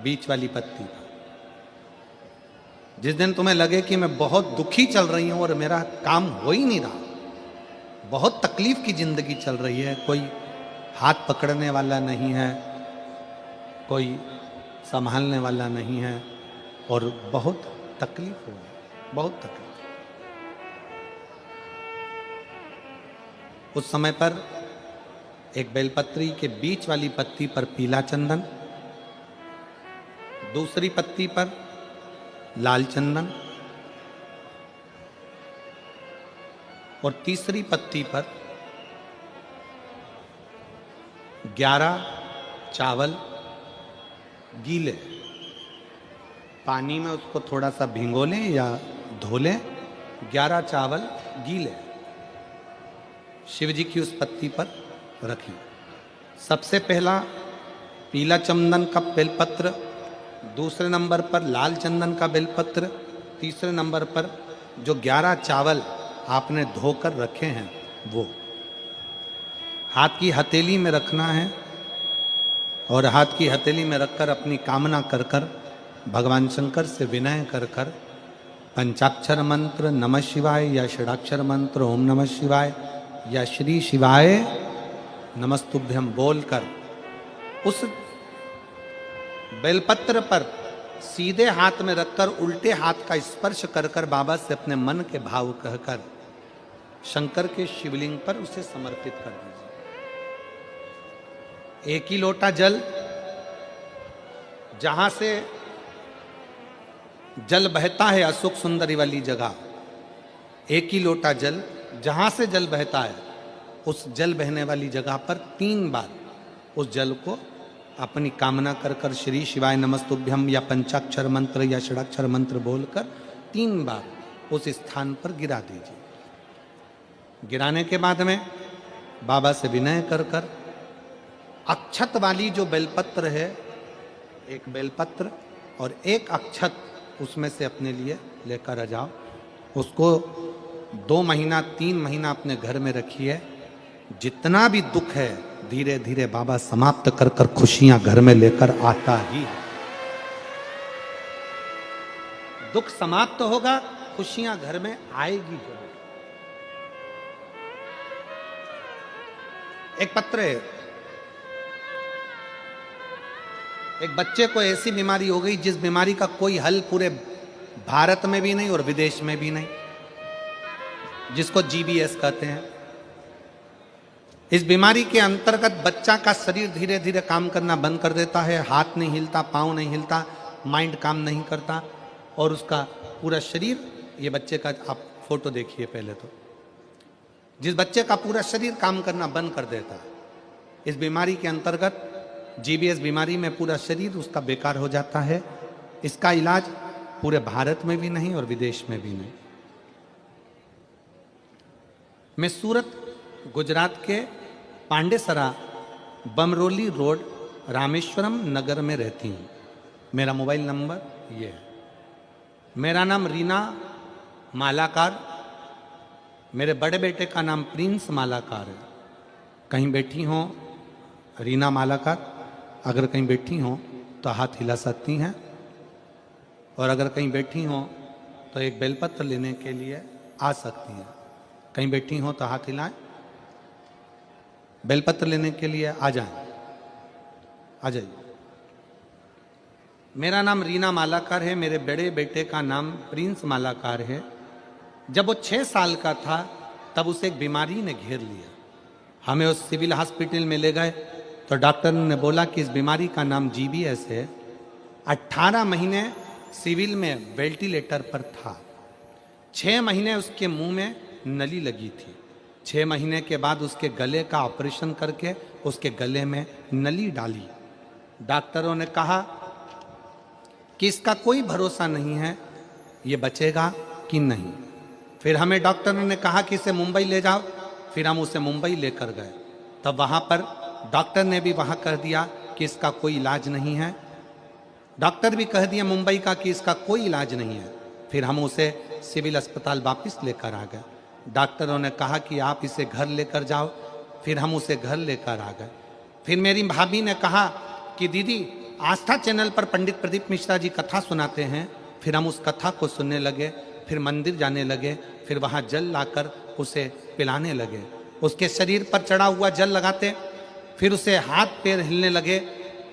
बीच वाली पत्ती। जिस दिन तुम्हें लगे कि मैं बहुत दुखी चल रही हूं और मेरा काम हो ही नहीं रहा, बहुत तकलीफ की जिंदगी चल रही है, कोई हाथ पकड़ने वाला नहीं है, कोई संभालने वाला नहीं है और बहुत तकलीफ हो, बहुत तकलीफ। उस समय पर एक बेलपत्री के बीच वाली पत्ती पर पीला चंदन, दूसरी पत्ती पर लाल चंदन और तीसरी पत्ती पर 11 चावल गीले, पानी में उसको थोड़ा सा भिगो लें या धो लें, 11 चावल गीले शिव जी की उस पत्ती पर रखी। सबसे पहला पीला चंदन का बेलपत्र, दूसरे नंबर पर लाल चंदन का बेलपत्र, तीसरे नंबर पर जो 11 चावल आपने धोकर रखे हैं वो हाथ की हथेली में रखना है और हाथ की हथेली में रखकर अपनी कामना कर कर भगवान शंकर से विनय कर कर पंचाक्षर मंत्र नमः शिवाय या षडाक्षर मंत्र ओम नमः शिवाय या श्री शिवाय नमस्तुभ्यम बोलकर उस बेलपत्र पर सीधे हाथ में रखकर उल्टे हाथ का स्पर्श कर कर बाबा से अपने मन के भाव कहकर शंकर के शिवलिंग पर उसे समर्पित कर दीजिए। एक ही लोटा जल, जहां से जल बहता है अशोक सुंदरी वाली जगह, एक ही लोटा जल जहां से जल बहता है उस जल बहने वाली जगह पर 3 बार उस जल को अपनी कामना कर कर श्री शिवाय नमस्तुभ्यम या पंचाक्षर मंत्र या षडाक्षर मंत्र बोलकर 3 बार उस स्थान पर गिरा दीजिए। गिराने के बाद में बाबा से विनय कर कर अक्षत वाली जो बेलपत्र है, एक बेलपत्र और एक अक्षत उसमें से अपने लिए लेकर आ जाओ। उसको 2 महीना 3 महीना अपने घर में रखिए। जितना भी दुख है धीरे धीरे बाबा समाप्त कर कर खुशियां घर में लेकर आता ही है। दुख समाप्त होगा, खुशियां घर में आएगी जरूर। एक पत्र है, एक बच्चे को ऐसी बीमारी हो गई जिस बीमारी का कोई हल पूरे भारत में भी नहीं और विदेश में भी नहीं, जिसको जीबीएस कहते हैं। इस बीमारी के अंतर्गत बच्चा का शरीर धीरे धीरे काम करना बंद कर देता है, हाथ नहीं हिलता, पांव नहीं हिलता, माइंड काम नहीं करता और उसका पूरा शरीर, ये बच्चे का आप फोटो देखिए पहले तो, जिस बच्चे का पूरा शरीर काम करना बंद कर देता है, इस बीमारी के अंतर्गत जीबीएस बीमारी में पूरा शरीर उसका बेकार हो जाता है। इसका इलाज पूरे भारत में भी नहीं और विदेश में भी नहीं। मैं सूरत गुजरात के पांडेसरा बमरोली रोड रामेश्वरम नगर में रहती हूँ। मेरा मोबाइल नंबर ये है। मेरा नाम रीना मालाकार, मेरे बड़े बेटे का नाम प्रिंस मालाकार है। कहीं बैठी हो रीना मालाकार, अगर कहीं बैठी हो तो हाथ हिला सकती हैं और अगर कहीं बैठी हो तो एक बेलपत्र लेने के लिए आ सकती हैं। कहीं बैठी हो तो हाथ हिलाएं, बेलपत्र लेने के लिए आ जाएं, आ जाइए। मेरा नाम रीना मालाकार है, मेरे बड़े बेटे का नाम प्रिंस मालाकार है। जब वो 6 साल का था तब उसे एक बीमारी ने घेर लिया। हमें उस सिविल हॉस्पिटल में ले गए तो डॉक्टर ने बोला कि इस बीमारी का नाम जीबीएस है। 18 महीने सिविल में वेंटिलेटर पर था। 6 महीने उसके मुंह में नली लगी थी। 6 महीने के बाद उसके गले का ऑपरेशन करके उसके गले में नली डाली। डॉक्टरों ने कहा कि इसका कोई भरोसा नहीं है, ये बचेगा कि नहीं। फिर हमें डॉक्टरों ने कहा कि इसे मुंबई ले जाओ। फिर हम उसे मुंबई लेकर गए। तब वहाँ पर डॉक्टर ने भी वहाँ कह दिया कि इसका कोई इलाज नहीं है। डॉक्टर भी कह दिया मुंबई का कि इसका कोई इलाज नहीं है। फिर हम उसे सिविल अस्पताल वापस लेकर आ गए। डॉक्टरों ने कहा कि आप इसे घर लेकर जाओ। फिर हम उसे घर लेकर आ गए। फिर मेरी भाभी ने कहा कि दीदी आस्था चैनल पर पंडित प्रदीप मिश्रा जी कथा सुनाते हैं। फिर हम उस कथा को सुनने लगे, फिर मंदिर जाने लगे, फिर वहाँ जल लाकर उसे पिलाने लगे। उसके शरीर पर चढ़ा हुआ जल लगाते, फिर उसे हाथ पैर हिलने लगे।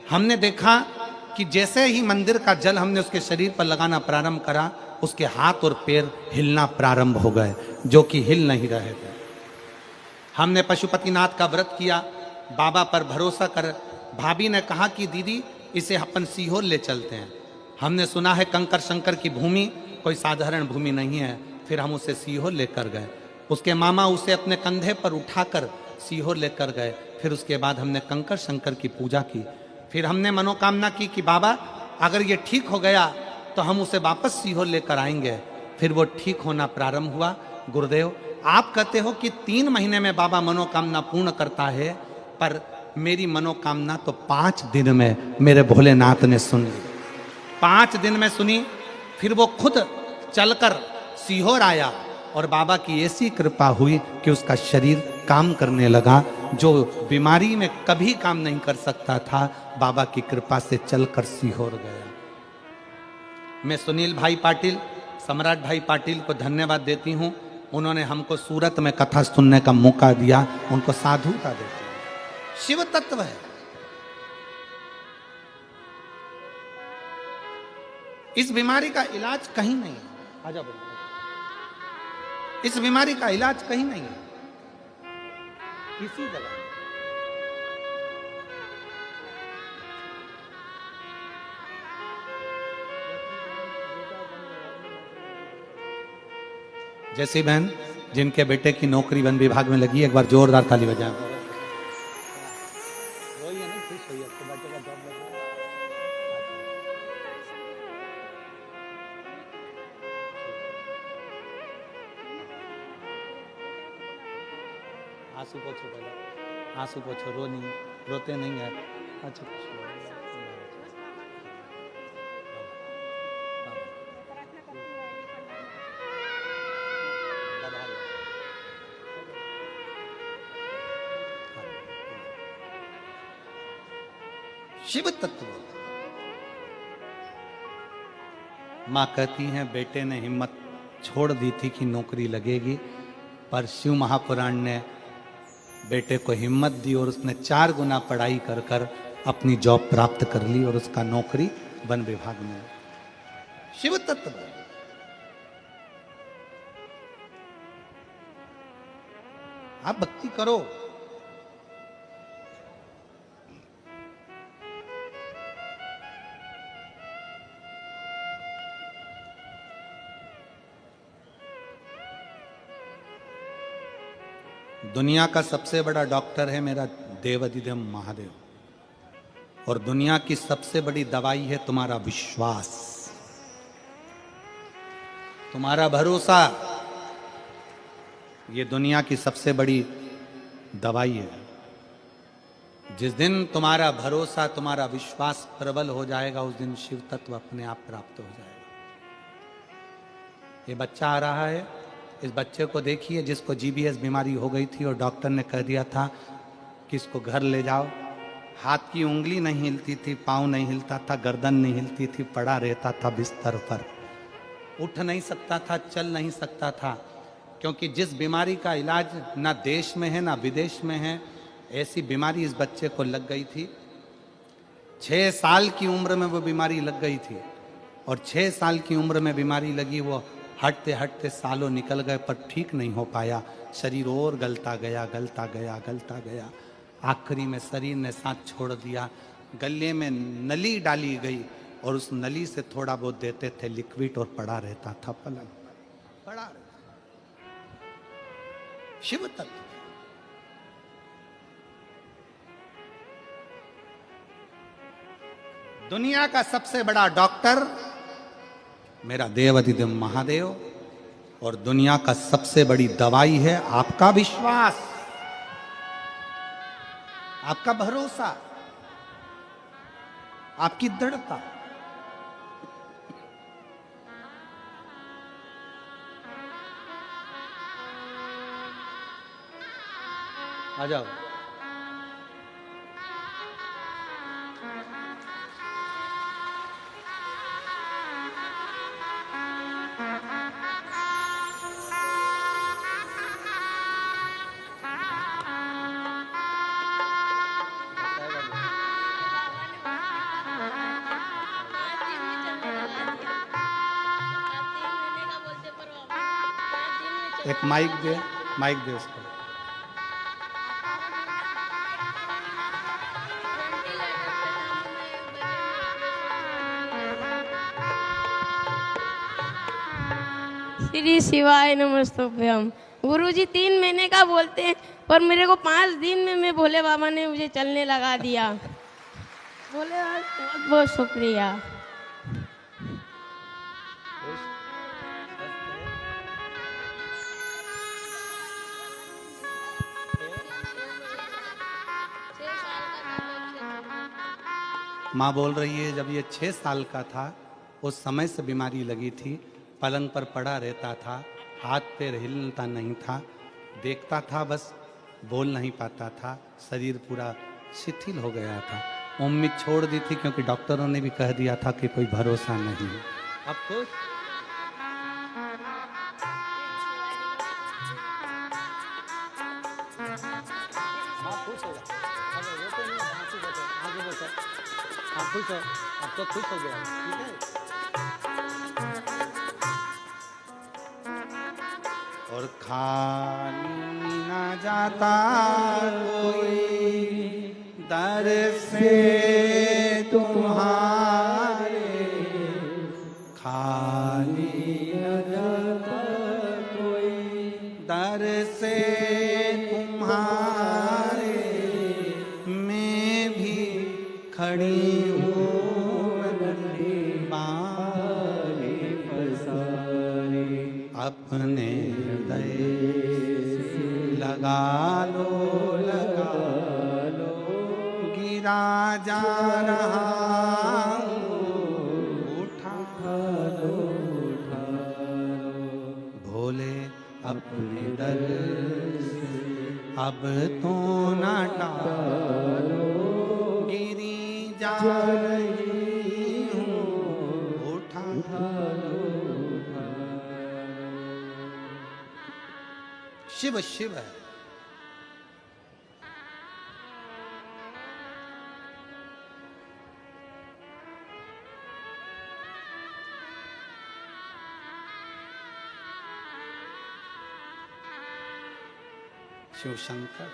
हमने देखा कि जैसे ही मंदिर का जल हमने उसके शरीर पर लगाना प्रारंभ करा, उसके हाथ और पैर हिलना प्रारंभ हो गए, जो कि हिल नहीं रहे थे। हमने पशुपतिनाथ का व्रत किया, बाबा पर भरोसा कर। भाभी ने कहा कि दीदी इसे अपन सीहोर ले चलते हैं। हमने सुना है कंकर शंकर की भूमि कोई साधारण भूमि नहीं है। फिर हम उसे सीहोर लेकर गए। उसके मामा उसे अपने कंधे पर उठाकर सीहोर लेकर गए। फिर उसके बाद हमने कंकर शंकर की पूजा की। फिर हमने मनोकामना की कि बाबा अगर ये ठीक हो गया तो हम उसे वापस सीहोर लेकर आएंगे। फिर वो ठीक होना प्रारंभ हुआ। गुरुदेव आप कहते हो कि 3 महीने में बाबा मनोकामना पूर्ण करता है, पर मेरी मनोकामना तो 5 दिन में मेरे भोलेनाथ ने सुन ली। 5 दिन में सुनी, फिर वो खुद चलकर सीहोर आया और बाबा की ऐसी कृपा हुई कि उसका शरीर काम करने लगा। जो बीमारी में कभी काम नहीं कर सकता था, बाबा की कृपा से चलकर सीहोर गया। मैं सुनील भाई पाटिल, सम्राट भाई पाटिल को धन्यवाद देती हूँ। उन्होंने हमको सूरत में कथा सुनने का मौका दिया, उनको साधुता देती हूँ। शिव तत्व है। इस बीमारी का इलाज कहीं नहीं है। आजा बोलो। इस बीमारी का इलाज कहीं नहीं है, किसी जगह। जैसी बहन जिनके बेटे की नौकरी वन विभाग में लगी, एक बार जोरदार ताली बजाएं। आंसू पोछो, पहले आंसू पोछो। रो नहीं, रोते नहीं है। अच्छा शिव तत्व। मां कहती हैं बेटे ने हिम्मत छोड़ दी थी कि नौकरी लगेगी, पर शिव महापुराण ने बेटे को हिम्मत दी और उसने 4 गुना पढ़ाई कर कर अपनी जॉब प्राप्त कर ली और उसका नौकरी वन विभाग में। शिव तत्व। आप भक्ति करो। दुनिया का सबसे बड़ा डॉक्टर है मेरा देवाधिदेव महादेव, और दुनिया की सबसे बड़ी दवाई है तुम्हारा विश्वास, तुम्हारा भरोसा। ये दुनिया की सबसे बड़ी दवाई है। जिस दिन तुम्हारा भरोसा, तुम्हारा विश्वास प्रबल हो जाएगा, उस दिन शिव तत्व अपने आप प्राप्त हो जाएगा। ये बच्चा आ रहा है, इस बच्चे को देखिए जिसको जीबीएस बीमारी हो गई थी और डॉक्टर ने कह दिया था कि इसको घर ले जाओ। हाथ की उंगली नहीं हिलती थी, पाँव नहीं हिलता था, गर्दन नहीं हिलती थी, पड़ा रहता था बिस्तर पर, उठ नहीं सकता था, चल नहीं सकता था, क्योंकि जिस बीमारी का इलाज ना देश में है ना विदेश में है, ऐसी बीमारी इस बच्चे को लग गई थी। 6 साल की उम्र में वो बीमारी लग गई थी, और 6 साल की उम्र में बीमारी लगी, वो हटते हटते सालों निकल गए पर ठीक नहीं हो पाया। शरीर और गलता गया, गलता गया, गलता गया। आखिरी में शरीर ने साथ छोड़ दिया। गले में नली डाली गई और उस नली से थोड़ा बहुत देते थे लिक्विड और पड़ा रहता था पलंग पर, पड़ा रहता। शिव तत्व। दुनिया का सबसे बड़ा डॉक्टर मेरा देवाधिदेव महादेव, और दुनिया का सबसे बड़ी दवाई है आपका विश्वास, आपका भरोसा, आपकी दृढ़ता। आ जाओ। एक माइक दे, माइक दे उसको। श्री शिवाय नमस्तुभ्यम। गुरुजी 3 महीने का बोलते हैं, पर मेरे को 5 दिन में मैं भोले बाबा ने मुझे चलने लगा दिया। भोले बाबा बहुत बहुत शुक्रिया। माँ बोल रही है जब ये 6 साल का था उस समय से बीमारी लगी थी, पलंग पर पड़ा रहता था, हाथ पैर हिलता नहीं था, देखता था बस, बोल नहीं पाता था, शरीर पूरा शिथिल हो गया था। उम्मीद छोड़ दी थी क्योंकि डॉक्टरों ने भी कह दिया था कि कोई भरोसा नहीं है। अब खुश? खुश हो, अब तो खुश हो गया, ठीक है। और खाली ना जाता कोई दर से तुम्हारे, खाली न जाता कोई दर से तुम्हारे, मैं भी खड़ी हूँ बाने पसारे, अपने हृदय लगा लो, गिरा जा रहा उठा लो, भोले अपने दर से अब तो ना टालो, गिरी जा रही हूँ उठा लो। शिव शिव है। शिव शंकर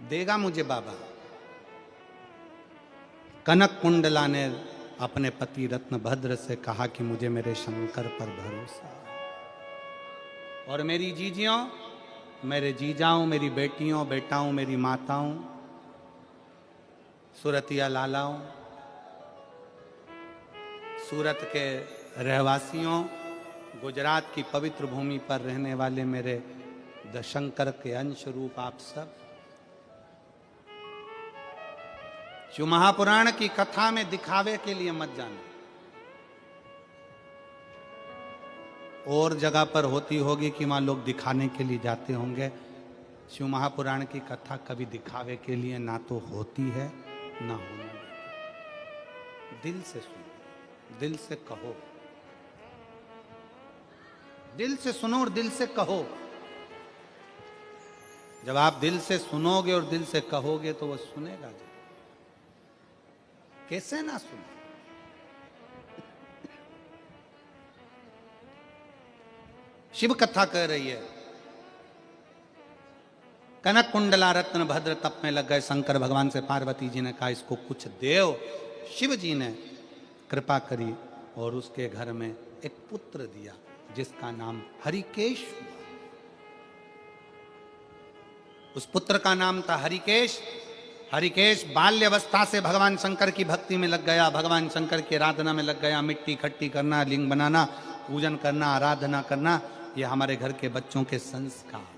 देगा मुझे बाबा। कनक कुंडला ने अपने पति रत्नभद्र से कहा कि मुझे मेरे शंकर पर भरोसा है, और मेरी जीजियों, मेरे जीजाओं, मेरी बेटियों, बेटाओं, मेरी माताओं, सूरतिया लालाओं, सूरत के रहवासियों, गुजरात की पवित्र भूमि पर रहने वाले मेरे दशंकर के अंश रूप आप सब, शिव महापुराण की कथा में दिखावे के लिए मत जाना। और जगह पर होती होगी कि वहां लोग दिखाने के लिए जाते होंगे। शिव महापुराण की कथा कभी दिखावे के लिए ना तो होती है ना होने देती। दिल से सुनो, दिल से कहो, दिल से सुनो और दिल से कहो। जब आप दिल से सुनोगे और दिल से कहोगे तो वो सुनेगा। कैसे ना सुने? शिव कथा कह रही है, कनक कुंडला रत्न भद्र तप में लग गए। शंकर भगवान से पार्वती जी ने कहा इसको कुछ देव। शिव जी ने कृपा करी और उसके घर में एक पुत्र दिया जिसका नाम हरिकेश हुआ। उस पुत्र का नाम था हरिकेश। हरिकेश बाल्यावस्था से भगवान शंकर की भक्ति में लग गया, भगवान शंकर की आराधना में लग गया। मिट्टी इकट्ठी करना, लिंग बनाना, पूजन करना, आराधना करना, ये हमारे घर के बच्चों के संस्कार।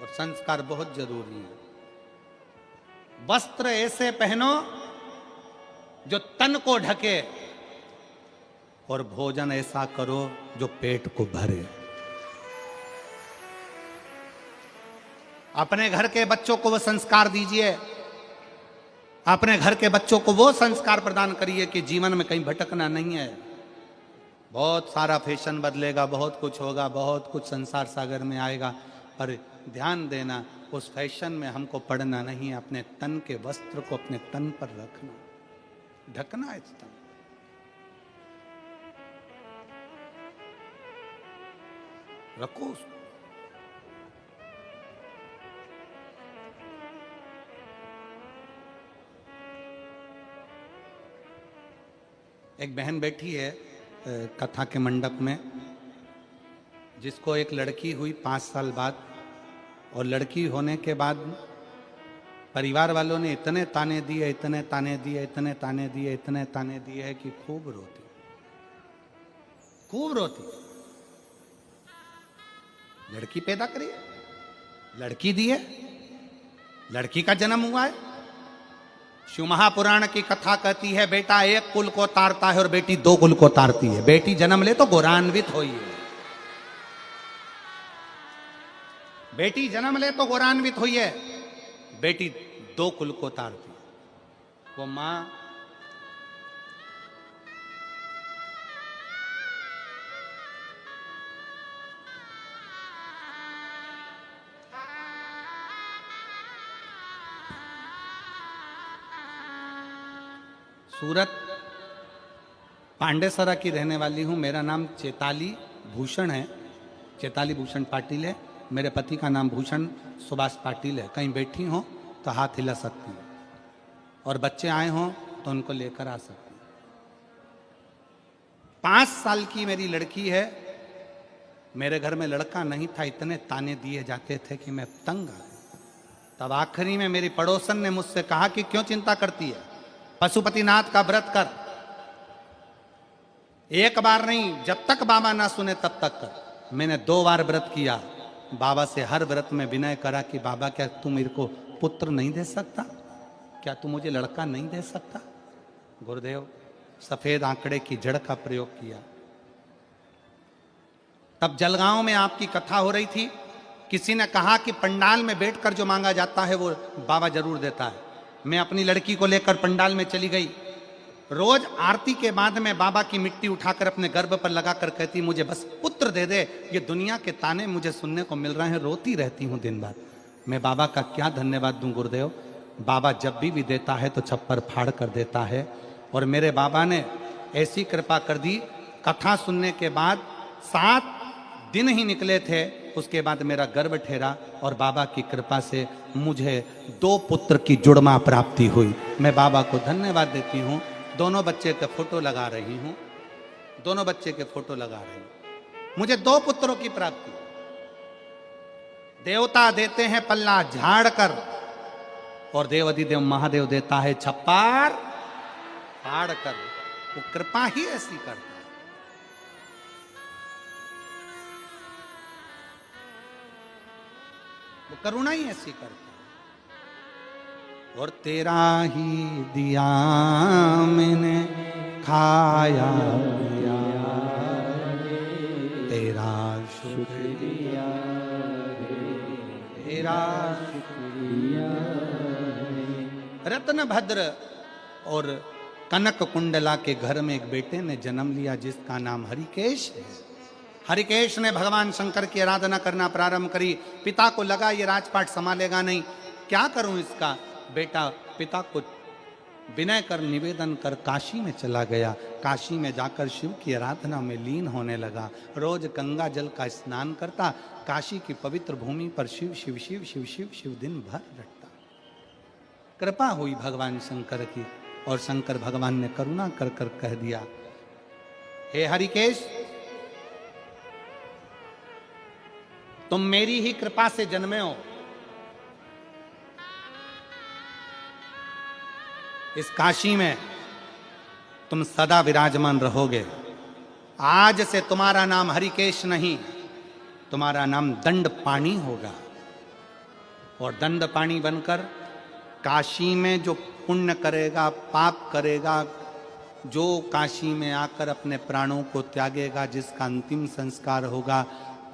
और संस्कार बहुत जरूरी है। वस्त्र ऐसे पहनो जो तन को ढके, और भोजन ऐसा करो जो पेट को भरे। अपने घर के बच्चों को वो संस्कार दीजिए, अपने घर के बच्चों को वो संस्कार प्रदान करिए कि जीवन में कहीं भटकना नहीं है। बहुत सारा फैशन बदलेगा, बहुत कुछ होगा, बहुत कुछ संसार सागर में आएगा, पर ध्यान देना उस फैशन में हमको पड़ना नहीं है। अपने तन के वस्त्र को अपने तन पर रखना, ढकना है तन। रखो उसको। एक बहन बैठी है कथा के मंडप में, जिसको एक लड़की हुई 5 साल बाद, और लड़की होने के बाद परिवार वालों ने इतने ताने दिए, इतने ताने दिए, इतने ताने दिए, इतने ताने दिए है कि खूब रोती, खूब रोती। लड़की पैदा करी है, लड़की दी है, लड़की का जन्म हुआ है। शिव महापुराण की कथा कहती है बेटा एक कुल को तारता है और बेटी दो कुल को तारती है। बेटी जन्म ले तो गौरान्वित होई है, बेटी जन्म ले तो गौरान्वित हुई है, बेटी दो कुल को तारती है। वो मां सूरत पांडेसरा की रहने वाली हूं। मेरा नाम चेताली भूषण है, चेताली भूषण पाटिल है। मेरे पति का नाम भूषण सुभाष पाटिल है। कहीं बैठी हो तो हाथ हिला सकती हूँ, और बच्चे आए हों तो उनको लेकर आ सकती हूँ। 5 साल की मेरी लड़की है। मेरे घर में लड़का नहीं था, इतने ताने दिए जाते थे कि मैं तंग आ गया। तब आखिरी में मेरी पड़ोसन ने मुझसे कहा कि क्यों चिंता करती है, पशुपतिनाथ का व्रत कर। एक बार नहीं, जब तक बाबा ना सुने तब तक कर। मैंने 2 बार व्रत किया। बाबा से हर व्रत में विनय करा कि बाबा क्या तू मेरे को पुत्र नहीं दे सकता, क्या तू मुझे लड़का नहीं दे सकता। गुरुदेव सफेद आंकड़े की जड़ का प्रयोग किया। तब जलगांव में आपकी कथा हो रही थी। किसी ने कहा कि पंडाल में बैठकर जो मांगा जाता है वो बाबा जरूर देता है। मैं अपनी लड़की को लेकर पंडाल में चली गई। रोज आरती के बाद में बाबा की मिट्टी उठाकर अपने गर्भ पर लगाकर कहती मुझे बस पुत्र दे दे। ये दुनिया के ताने मुझे सुनने को मिल रहे हैं, रोती रहती हूँ दिन भर। मैं बाबा का क्या धन्यवाद दूं गुरुदेव। बाबा जब भी देता है तो छप्पर फाड़ कर देता है। और मेरे बाबा ने ऐसी कृपा कर दी, कथा सुनने के बाद 7 दिन ही निकले थे, उसके बाद मेरा गर्भ ठहरा और बाबा की कृपा से मुझे 2 पुत्र की जुड़मा प्राप्ति हुई। मैं बाबा को धन्यवाद देती हूँ। दोनों बच्चे के फोटो लगा रही हूँ, दोनों बच्चे के फोटो लगा रही हूँ। मुझे 2 पुत्रों की प्राप्ति। देवता देते हैं पल्ला झाड़ कर, और देवाधिदेव महादेव देता है छप्पर फाड़ कर। वो कृपा ही ऐसी करता है। वो करुणा ही ऐसी करता है। और तेरा ही दिया मैंने खाया पिया, तेरा शुक्रिया, तेरा शुक्रिया। रत्न भद्र और कनक कुंडला के घर में एक बेटे ने जन्म लिया जिसका नाम हरिकेश है। हरिकेश ने भगवान शंकर की आराधना करना प्रारंभ करी। पिता को लगा ये राजपाट संभालेगा नहीं, क्या करूं इसका। बेटा पिता को विनय कर निवेदन कर काशी में चला गया। काशी में जाकर शिव की आराधना में लीन होने लगा। रोज गंगा जल का स्नान करता। काशी की पवित्र भूमि पर शिव शिव शिव शिव शिव शिव दिन भर रटता। कृपा हुई भगवान शंकर की, और शंकर भगवान ने करुणा कर कर कह दिया, हे हरिकेश, तुम मेरी ही कृपा से जन्मे हो। इस काशी में तुम सदा विराजमान रहोगे। आज से तुम्हारा नाम हरिकेश नहीं, तुम्हारा नाम दंडपाणी होगा। और दंडपाणी बनकर काशी में जो पुण्य करेगा, पाप करेगा, जो काशी में आकर अपने प्राणों को त्यागेगा, जिसका अंतिम संस्कार होगा,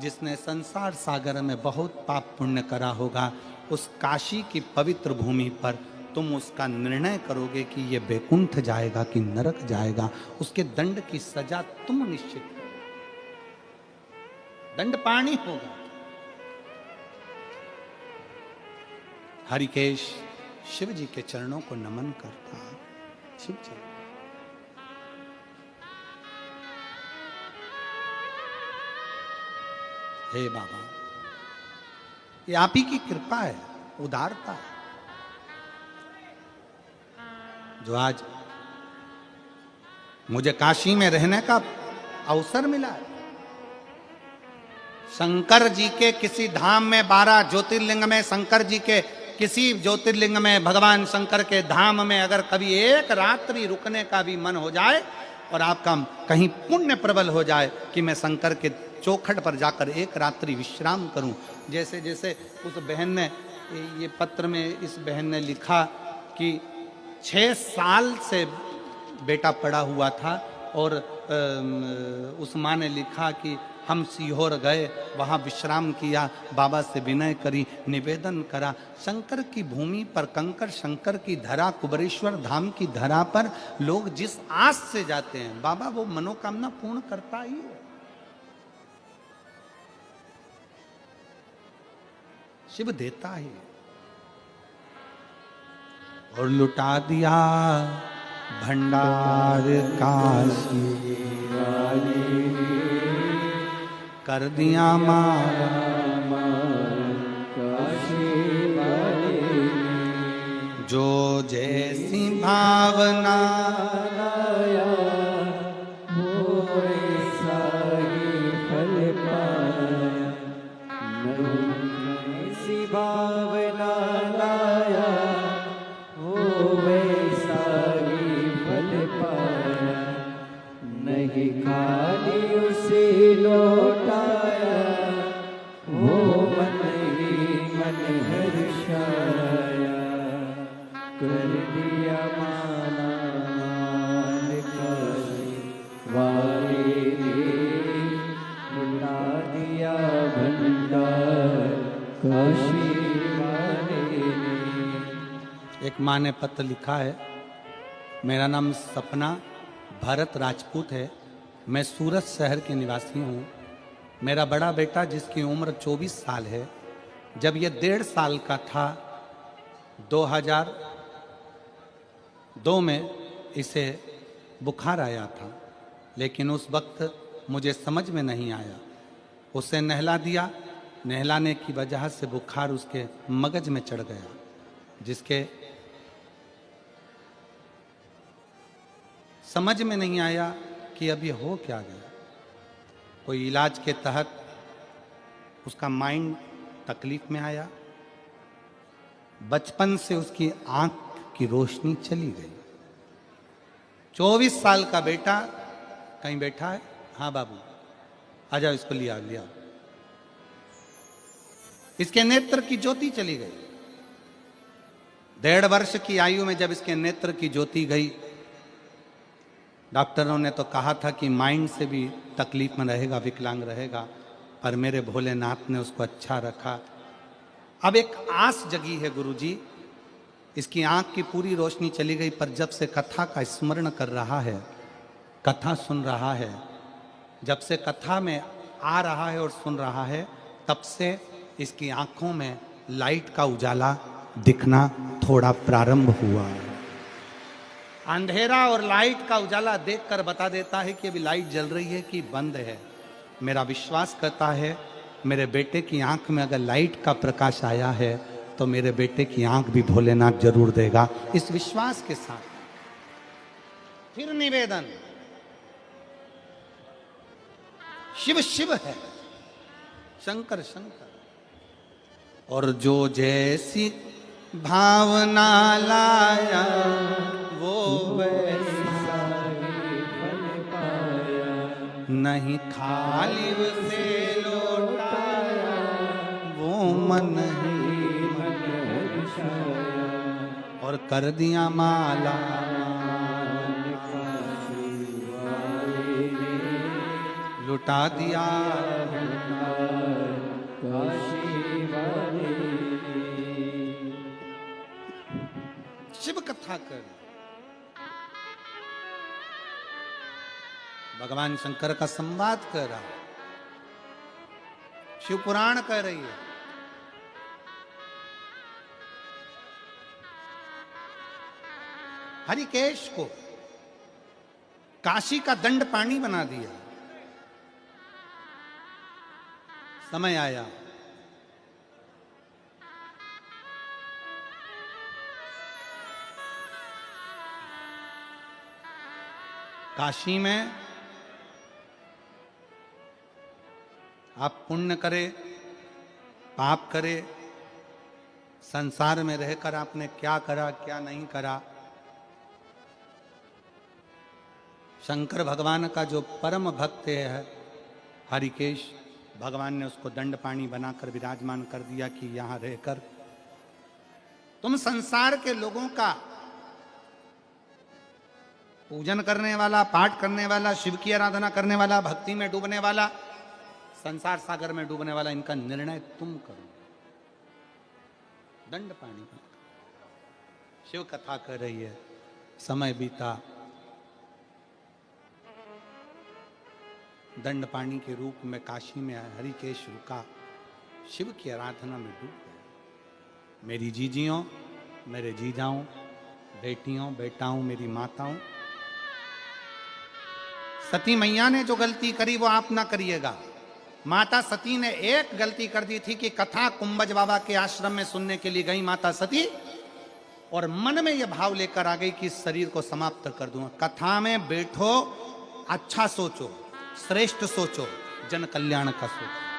जिसने संसार सागर में बहुत पाप पुण्य करा होगा, उस काशी की पवित्र भूमि पर तुम उसका निर्णय करोगे कि ये बैकुंठ जाएगा कि नरक जाएगा। उसके दंड की सजा तुम निश्चित करो। दंडपाणी होगा। हरिकेश शिव जी के चरणों को नमन करता है। शिव जी, हे बाबा, ये आप ही की कृपा है, उदारता है, जो आज मुझे काशी में रहने का अवसर मिला है। शंकर जी के किसी धाम में, 12 ज्योतिर्लिंग में, शंकर जी के किसी ज्योतिर्लिंग में, भगवान शंकर के धाम में अगर कभी एक रात्रि रुकने का भी मन हो जाए और आपका कहीं पुण्य प्रबल हो जाए कि मैं शंकर के चौखट पर जाकर एक रात्रि विश्राम करूं। जैसे जैसे उस बहन ने ये पत्र में इस बहन ने लिखा कि 6 साल से बेटा पड़ा हुआ था और उस माँ ने लिखा कि हम सीहोर गए, वहाँ विश्राम किया, बाबा से विनय करी, निवेदन करा। शंकर की भूमि पर, कंकर शंकर की धरा, कुबरेश्वर धाम की धरा पर लोग जिस आस से जाते हैं, बाबा वो मनोकामना पूर्ण करता ही है। शिव देता ही और लुटा दिया भंडार काशी, कर दिया मारा जो जैसी भावना लाया वो ऐसा ही फल पाया, ऐसी भावना लाया वो वैसा ही फल पाया, नहीं खाली उसे लौटाया वो मन ही मन हर्षाया, कर दिया माना मान काशी वाले ने, लुटा दिया भंडार काशी वाले ने। एक माँ ने पत्र लिखा है, मेरा नाम सपना भरत राजपूत है, मैं सूरत शहर के निवासी हूँ। मेरा बड़ा बेटा जिसकी उम्र 24 साल है, जब यह 1.5 साल का था 2002 में इसे बुखार आया था, लेकिन उस वक्त मुझे समझ में नहीं आया। उसे नहला दिया, नहलाने की वजह से बुखार उसके मगज में चढ़ गया, जिसके समझ में नहीं आया कि अभी हो क्या गया। कोई इलाज के तहत उसका माइंड तकलीफ में आया, बचपन से उसकी आंख की रोशनी चली गई। 24 साल का बेटा कहीं बैठा है, हाँ बाबू आ जाओ, इसको लिया लिया। इसके नेत्र की ज्योति चली गई। 1.5 वर्ष की आयु में जब इसके नेत्र की ज्योति गई, डॉक्टरों ने तो कहा था कि माइंड से भी तकलीफ में रहेगा, विकलांग रहेगा, पर मेरे भोलेनाथ ने उसको अच्छा रखा। अब एक आस जगी है गुरुजी, इसकी आंख की पूरी रोशनी चली गई, पर जब से कथा का स्मरण कर रहा है, कथा सुन रहा है, जब से कथा में आ रहा है और सुन रहा है, तब से इसकी आंखों में लाइट का उजाला दिखना थोड़ा प्रारंभ हुआ है। अंधेरा और लाइट का उजाला देखकर बता देता है कि अभी लाइट जल रही है कि बंद है। मेरा विश्वास करता है मेरे बेटे की आंख में अगर लाइट का प्रकाश आया है तो मेरे बेटे की आंख भी भोलेनाथ जरूर देगा। इस विश्वास के साथ फिर निवेदन, शिव शिव है, शंकर शंकर, और जो जैसी भावना लाया वो वैसा ही फल पाया, नहीं खाली उसे लौटाया वो मन ही मन हर्षाया, और कर दिया माला मान काशी वाले ने, लुटा दिया। भंडार काशी वाले ने। शिव कथा कर, भगवान शंकर का संवाद कर रहा, शिव पुराण कह रही है। हरिकेश को काशी का दंड पानी बना दिया। समय आया, काशी में आप पुण्य करे पाप करे, संसार में रहकर आपने क्या करा क्या नहीं करा, शंकर भगवान का जो परम भक्त है हरिकेश भगवान ने उसको दंड पाणी बनाकर विराजमान कर दिया कि यहां रहकर तुम संसार के लोगों का पूजन करने वाला, पाठ करने वाला, शिव की आराधना करने वाला, भक्ति में डूबने वाला, संसार सागर में डूबने वाला, इनका निर्णय तुम करो। दंड पाणी शिव कथा कर रही है। समय बीता, दंड पाणी के रूप में काशी में हरिकेश रुका, शिव की आराधना में डूब गया। मेरी जीजियों, मेरे जीजाओं, बेटियों, बेटाओं, मेरी माताओं, सती मैया ने जो गलती करी वो आप ना करिएगा। माता सती ने एक गलती कर दी थी कि कथा कुंभज बाबा के आश्रम में सुनने के लिए गई माता सती, और मन में यह भाव लेकर आ गई कि इस शरीर को समाप्त कर दूंगा। कथा में बैठो, अच्छा सोचो, श्रेष्ठ सोचो, जन कल्याण का सोचो।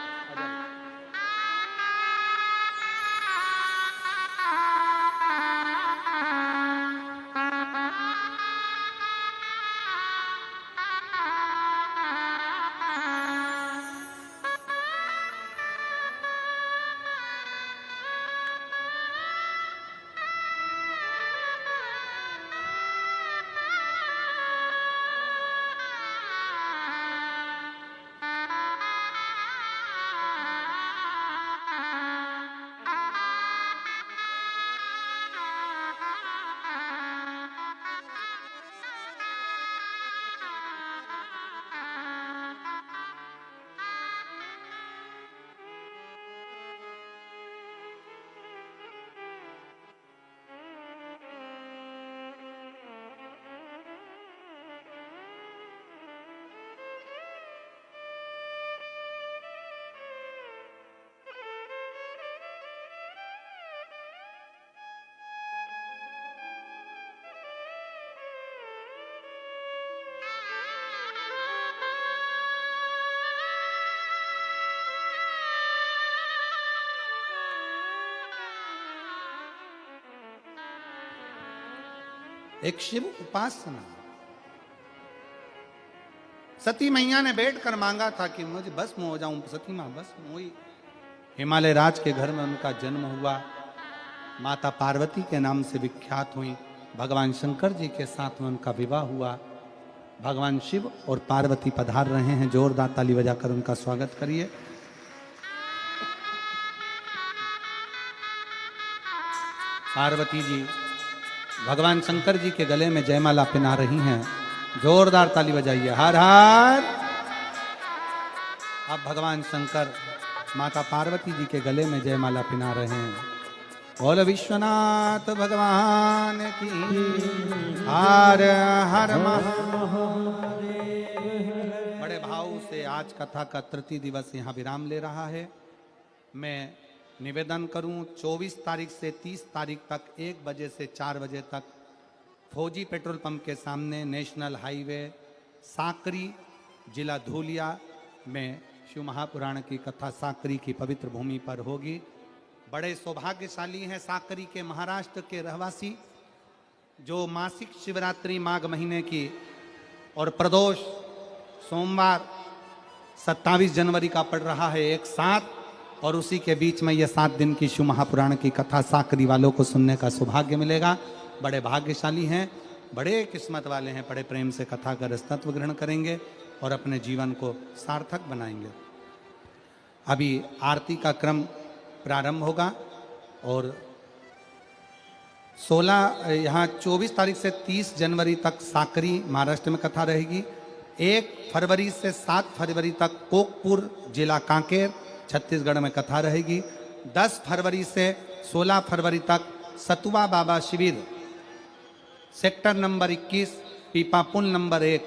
एक शिव उपासना। सती मैया ने बैठकर मांगा था कि मुझे भस्म हो जाऊं, सती मां भस्म हुई। हिमालय राज के घर में उनका जन्म हुआ, माता पार्वती के नाम से विख्यात हुई। भगवान शंकर जी के साथ में उनका विवाह हुआ। भगवान शिव और पार्वती पधार रहे हैं, जोरदार ताली बजाकर उनका स्वागत करिए। पार्वती जी भगवान शंकर जी के गले में जयमाला पहना रही हैं, जोरदार ताली बजाइए। हर हर। अब भगवान शंकर माता पार्वती जी के गले में जयमाला पहना रहे हैं। बोल विश्वनाथ भगवान की। हर हर महादेव। बड़े भाव से आज कथा का तृतीय दिवस यहाँ विराम ले रहा है। मैं निवेदन करूं, 24 तारीख से 30 तारीख तक 1 बजे से 4 बजे तक फौजी पेट्रोल पंप के सामने नेशनल हाईवे साकरी जिला धूलिया में शिव महापुराण की कथा साकरी की पवित्र भूमि पर होगी। बड़े सौभाग्यशाली हैं साकरी के महाराष्ट्र के रहवासी, जो मासिक शिवरात्रि माघ महीने की और प्रदोष सोमवार 27 जनवरी का पड़ रहा है एक साथ, और उसी के बीच में यह 7 दिन की शिव महापुराण की कथा साकरी वालों को सुनने का सौभाग्य मिलेगा। बड़े भाग्यशाली हैं, बड़े किस्मत वाले हैं, बड़े प्रेम से कथा का रसतत्व ग्रहण करेंगे और अपने जीवन को सार्थक बनाएंगे। अभी आरती का क्रम प्रारंभ होगा और 24 तारीख से 30 जनवरी तक साकरी महाराष्ट्र में कथा रहेगी। 1 फरवरी से 7 फरवरी तक कोकपुर जिला कांकेर छत्तीसगढ़ में कथा रहेगी। 10 फरवरी से 16 फरवरी तक सतुआ बाबा शिविर सेक्टर नंबर 21 पीपा पुल नंबर 1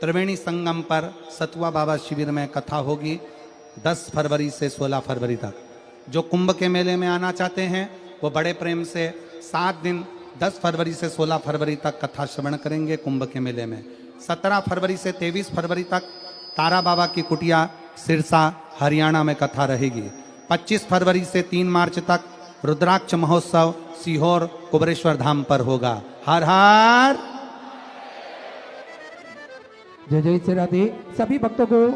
त्रिवेणी संगम पर सतुआ बाबा शिविर में कथा होगी 10 फरवरी से 16 फरवरी तक। जो कुंभ के मेले में आना चाहते हैं वो बड़े प्रेम से 7 दिन 10 फरवरी से 16 फरवरी तक कथा श्रवण करेंगे कुंभ के मेले में। 17 फरवरी से 23 फरवरी तक तारा बाबा की कुटिया सिरसा हरियाणा में कथा रहेगी। 25 फरवरी से 3 मार्च तक रुद्राक्ष महोत्सव सीहोर कुबरेश्वर धाम पर होगा। हर हर जय जय श्री राधे। सभी भक्तों को